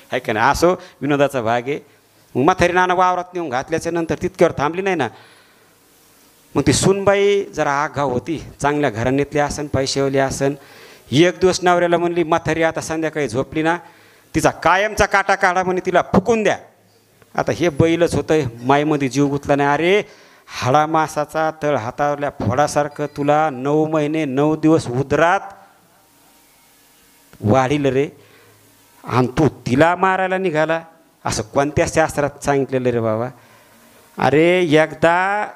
आहे का नाही. असो विनोदाचा भाग आहे. मग म्हातारी नाना वावरात नेऊन घातल्याच्या नंतर तितक्यावर थांबली नाही ना. मग ती सुनबाई जरा आगाव होती, चांगल्या घराण्यातली आसन, पैशावली आसन. एक दिवस नवऱ्याला म्हणली, म्हातारी आता संध्याकाळी झोपली ना, तिचा कायमचा काटा काढा म्हणे, तिला फुकून द्या. आता हे बैलच होतं, माईमध्ये जीव गुंतला नाही. अरे हाडामासाचा तळ हातावल्या फोडासारखं तुला 9 महिने 9 दिवस उदरात वाढील रे, आणि तू तिला मारायला निघाला. असं कोणत्या शास्त्रात सांगितलेलं रे बाबा. अरे एकदा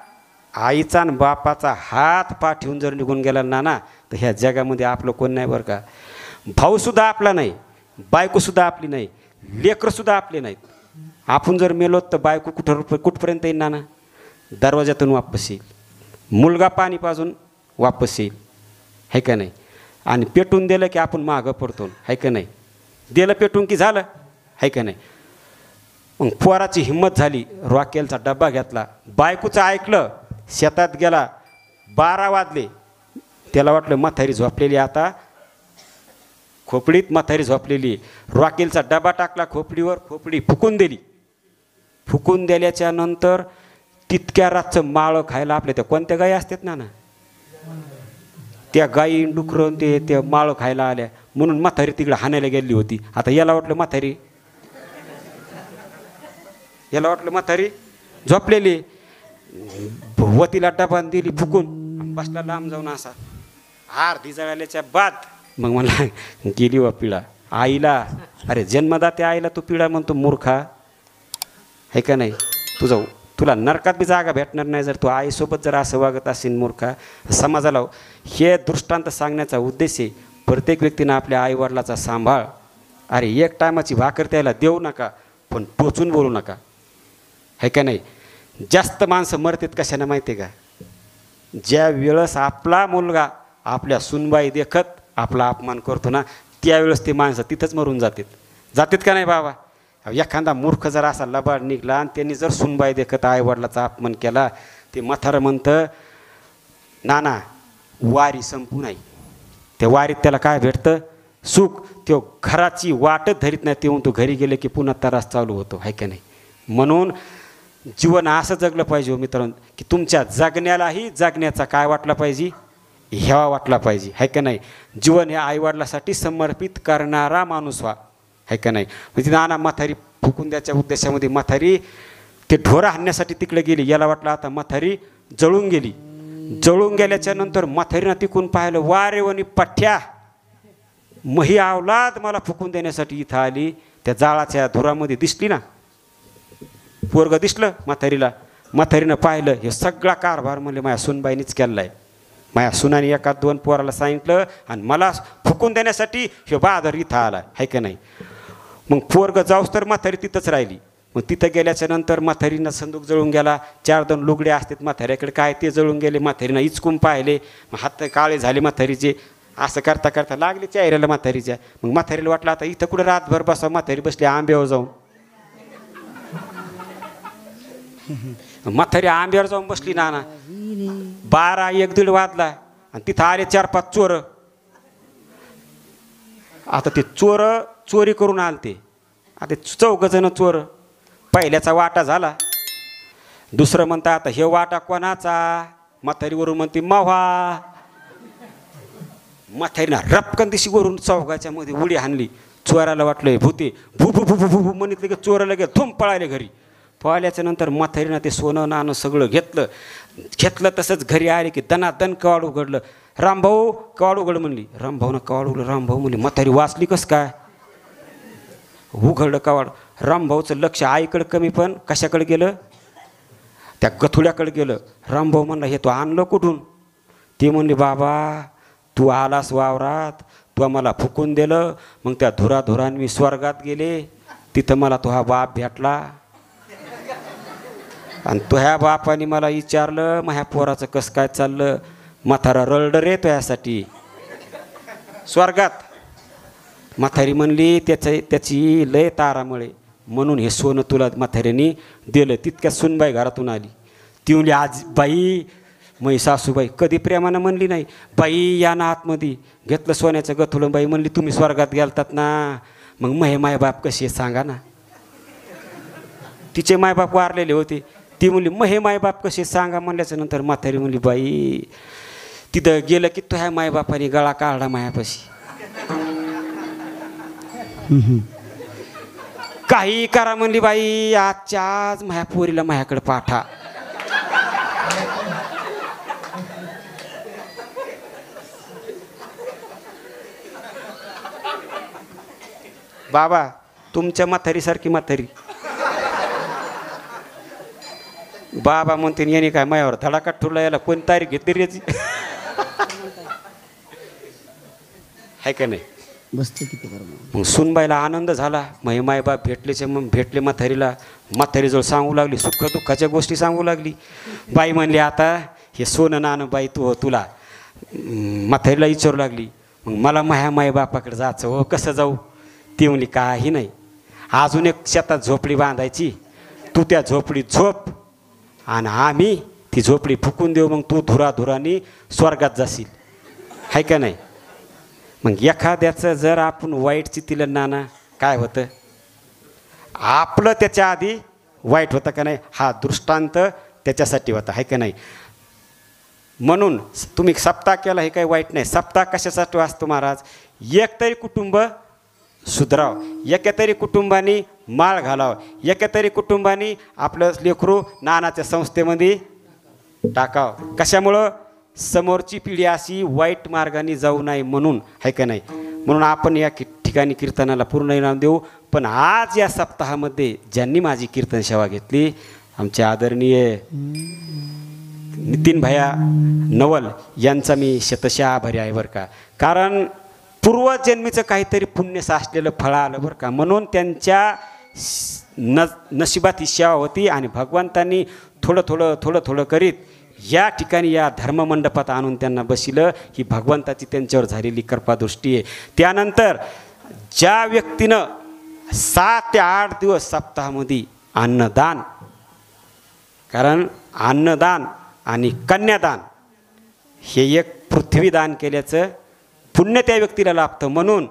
आईचा आणि बापाचा हात पाठवून जर निघून गेला ना तर ह्या जगामध्ये आपलं कोण नाही बरं का. भाऊसुद्धा आपला नाही, बायकोसुद्धा आपली नाही, लेकरंसुद्धा आपले नाहीत. आपण जर मेलोत तर बायको कुठपर्यंत येईल नाना? दरवाजातून वापस येईल. मुलगा पाणी पाजून वापस येईल, है का नाही. आणि पेटून दिलं की आपण मागं पडतो, है का नाही. दिलं पेटून की झालं, है का नाही. मग पोराची हिंमत झाली, रॉकेलचा डब्बा घेतला, बायकोचं ऐकलं, शेतात गेला. 12 वाजले. त्याला वाटलं म्हातारी झोपलेली, आता खोपडीत म्हातारी झोपलेली. रॉकेलचा डबा टाकला खोपडीवर, खोपडी फुकून दिली. फुकून दिल्याच्या नंतर तितक्या रातचं माळं खायला आपल्या त्या कोणत्या गायी असतात ना, त्या गायी डुकरं ते माळं खायला आल्या. म्हणून म्हातारी तिकडे हाणायला गेली होती. आता याला वाटलं म्हातारी झोपलेली. वतीला डबा दिली फुकून, बसला लांब जाऊन असा. अर्धी जळाल्याच्या बाद मग मला गेली वा पिढा आईला. अरे जन्मदात्या आईला तू पिढा म्हणतो, मूर्खा, है का नाही. तुला नरकात बी जागा भेटणार नाही जर तू आईसोबत जर असं वागत असेल, मूर्खा. समाजाला हे दृष्टांत सांगण्याचा उद्देश आहे, प्रत्येक व्यक्तीनं आपल्या आईवडिलाचा सांभाळ. अरे एक टायमाची भाकर त्याला देऊ नका, पण टोचून बोलू नका, है का नाही. जास्त माणसं मरतात कशाने माहिती आहे का? ज्या वेळेस आपला मुलगा आपल्या सुनबाई देखत आपला अपमान करतो ना, त्यावेळेस ते माणसं तिथंच मरून जातात का नाही बाबा. एखादा मूर्ख जर असा लबाड निघला आणि त्यांनी जर सुनबाई देखत आईवडिलाचा अपमान केला, ते म्हातारं म्हणतं नाना वारी संपू नाही. त्या वारीत त्याला काय भेटतं? सुख. तो घराची वाटच धरीत नाही, तेव्हा तो घरी गेले की पुन्हा त्रास चालू होतो, है का नाही. म्हणून जीवन असं जगलं पाहिजे मित्रांनो, की तुमच्या जगण्यालाही जगण्याचा काय वाटला पाहिजे? हेवा वाटला पाहिजे, है का नाही. जीवन हे आईवडिलासाठी समर्पित करणारा माणूस व्हा, है का नाही. म्हणजे नाना म्हातारी फुकून द्यायच्या उद्देशामध्ये म्हातारी ते ढोरं हाणण्यासाठी तिकडे गेली. याला वाटलं आता म्हातारी जळून गेली. जळून गेल्याच्या नंतर म्हातारीनं तिकून पाहिलं, वारेवणी पठ्ठ्या मही अवलाद मला फुकून देण्यासाठी इथं आली. त्या जाळाच्या धुरामध्ये दिसली ना, पोरगं दिसलं म्हातारीला. म्हातारीनं पाहिलं, हे सगळा कारभार म्हणजे माझ्या सुनबाईनीच केला आहे. माझ्या सुनाने 1-2 पोराला सांगितलं आणि मला फुकून देण्यासाठी हे बहादर इथं आला, है का नाही. मग पोरगं जाऊस तर म्हातारी तिथंच राहिली. मग तिथं गेल्याच्या नंतर म्हातारीनं संदूक जळून गेला. 4-2 लुगडे असतात म्हाताऱ्याकडे, काय ते जळून गेले. म्हातारीनं इचकून पाहिले, मग हात काळे झाले म्हातारीचे. असं करता करता लागले चेहऱ्याला म्हातारीच्या. मग म्हातारीला वाटलं आता इथं कुठं रातभर बसा. म्हातारी बसली आंब्यावर जाऊन. म्हातारी आंब्यावर जाऊन बसली नाना. 12-1-1:30 वाजला आणि तिथं आले 4-5 चोर. आता ते चोर चोरी करून आलते. आता 4 जण चोर. पहिल्याचा वाटा झाला. दुसरं म्हणता आता हे वाटा कोणाचा? म्हातारीवरून म्हणते माव्हा. म्हातारीनं रपकन दिशी वरून चौघाच्या मध्ये उडी हाणली. चोराला वाटलं भूते, भू भू भू भू भू म्हणितलं की चोर लगे थुम पळाले घरी. पळाल्याच्या नंतर म्हातारीनं ते सोनं नाणं सगळं घेतलं. तसंच घरी आले की दनादन कवाड उघडलं. रामभाऊ कवाड उघड म्हणली. रामभाऊनं कवाड उघडलं. रामभाऊ म्हणली. म्हातारी वाचली कसं काय? उघडलं कवाड. रामभाऊचं लक्ष आईकडं कमी, पण कशाकडे गेलं? त्या गथुड्याकडे गेलं. रामभाऊ म्हणला हे तू आणलं कुठून? ते म्हणले बाबा तू आलास वावरात, तू आम्हाला फुकून दिलं. मग त्या धुराधुरान मी स्वर्गात गेले. तिथं मला तो हा बाप भेटला. आणि तो ह्या बापाने मला विचारलं ह्या पोराचं कसं काय चाललं. म्हातारा रळड रे तो यासाठी स्वर्गात. म्हातारी म्हणली त्याची लय तारामुळे म्हणून हे सोनं तुला म्हाताऱ्याने दिलं. तितक्यात सुनबाई घरातून आली. ती म्हणली आज बाई मै सासूबाई कधी प्रेमानं म्हणली नाही, बाई या ना आतमध्ये. घेतलं सोन्याचं गथुलं. बाई म्हणली तुम्ही स्वर्गात गेलतात ना, मग महे मायबाप कसे सांगा ना. तिचे मायबाप वारलेले होते. ती म्हणली महे मायबाप कसे सांगा म्हणल्याच्या नंतर म्हातारी म्हणली बाई तिथं गेलं की तो ह्या मायबापाने गळा काढला मायापाशी. काही करा म्हणली बाई आजच्या आज माझ्या पोरीला माझ्याकडे पाठा. बाबा तुमच्या म्हातारीसारखी म्हातारी. बाबा म्हणते याने काय मायावर धडाका ठुरला, याला कोणी तारीख घेतली रे याची. आहे का नाही. बसते किती बरं. मग सुनबाईला आनंद झाला. मग मायबाप भेटलेचे मग भेटले म्हातारीला. म्हातारीजवळ सांगू लागली सुख दुःखाच्या गोष्टी सांगू लागली. बाई म्हणली आता हे सोनं नाणं बाई तुला. म्हातारीला विचारू लागली मग मला माझ्या मायबापाकडे जायचं हो, कसं जाऊ. ती म्हणली काही नाही, अजून एक शेतात झोपडी बांधायची, तू त्या झोपडीत झोप आणि आम्ही ती झोपडी फुकून देऊ, मग तू धुराधुराने स्वर्गात जाशील. आहे का नाही. मग एखाद्याचं जर आपण वाईट चितीलं नाना काय होतं, आपलं त्याच्या आधी वाईट होतं का नाही. हा दृष्टांत त्याच्यासाठी होता. आहे का नाही. म्हणून तुम्ही सप्ताह केला हे काही वाईट नाही. सप्ताह कशासाठी वाचतो महाराज, एक तरी कुटुंब सुधराव, एका तरी कुटुंबाने माळ घालावं, एका तरी कुटुंबाने आपलं लेकरू नानाच्या संस्थेमध्ये टाकावं. कशामुळं, समोरची पिढी अशी वाईट मार्गाने जाऊ नये म्हणून. आहे का नाही. म्हणून आपण या ठिकाणी कीर्तनाला पूर्ण इनाम देऊ. पण आज या सप्ताहामध्ये ज्यांनी माझी कीर्तन सेवा घेतली, आमचे आदरणीय नितीन भैया नवल यांचा मी शतशः आभारी आहे बरं का. कारण पूर्वजन्मीचं काहीतरी पुण्य साचलेलं फळ आलं बरं का. म्हणून त्यांच्या नशिबात ही सेवा होती आणि भगवंतांनी थोडं थोडं करीत या ठिकाणी या धर्ममंडपात आणून त्यांना बसिलं. ही भगवंताची त्यांच्यावर झालेली कृपादृष्टी आहे. त्यानंतर ज्या व्यक्तीनं 7 ते 8 दिवस सप्ताहामध्ये अन्नदान, कारण अन्नदान आणि कन्यादान हे एक पृथ्वीदान केल्याचं पुण्य त्या व्यक्तीला लाभतं. म्हणून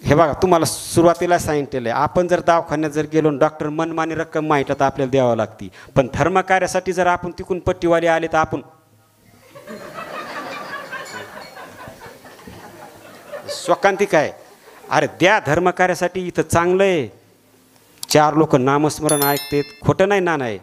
हे बघा तुम्हाला सुरुवातीला सांगितलेलं आहे, आपण जर दवाखान्यात जर गेलो डॉक्टर मनमानी रक्कम माहिती तर आपल्याला द्यावं लागते. पण धर्मकार्यासाठी जर आपण तिकून पट्टीवाले आले तर आपण स्वकांतिक आहे. अरे द्या धर्मकार्यासाठी, इथं चांगलं आहे. 4 लोक नामस्मरण ऐकतात, खोटं नाही ना. नाही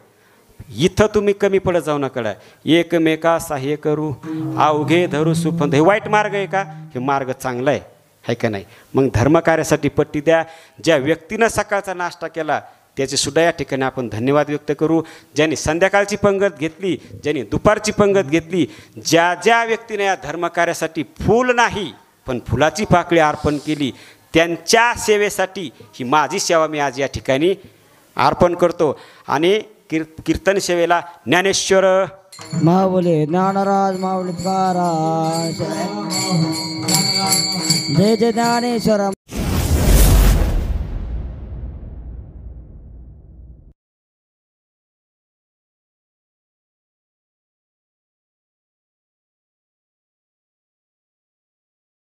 इथं तुम्ही कमी पडत जाऊ नका. एकमेका सहाय्य करू अवघे धरू सुपंथ, हे वाईट मार्ग आहे का, हे मार्ग चांगला आहे. आहे का नाही. मग धर्मकार्यासाठी पट्टी द्या. ज्या व्यक्तीनं सकाळचा नाश्ता केला त्याचे सुद्धा या ठिकाणी आपण धन्यवाद व्यक्त करू. ज्यांनी संध्याकाळची पंगत घेतली, ज्यांनी दुपारची पंगत घेतली, ज्या व्यक्तीने या धर्मकार्यासाठी फूल नाही पण फुलाची पाकळी अर्पण केली, त्यांच्या सेवेसाठी ही माझी सेवा मी आज या ठिकाणी अर्पण करतो. आणि कीर्तन सेवेला ज्ञानेश्वर माऊली ज्ञानराज माऊली तुकाराम, जय जय ज्ञानेश्वर.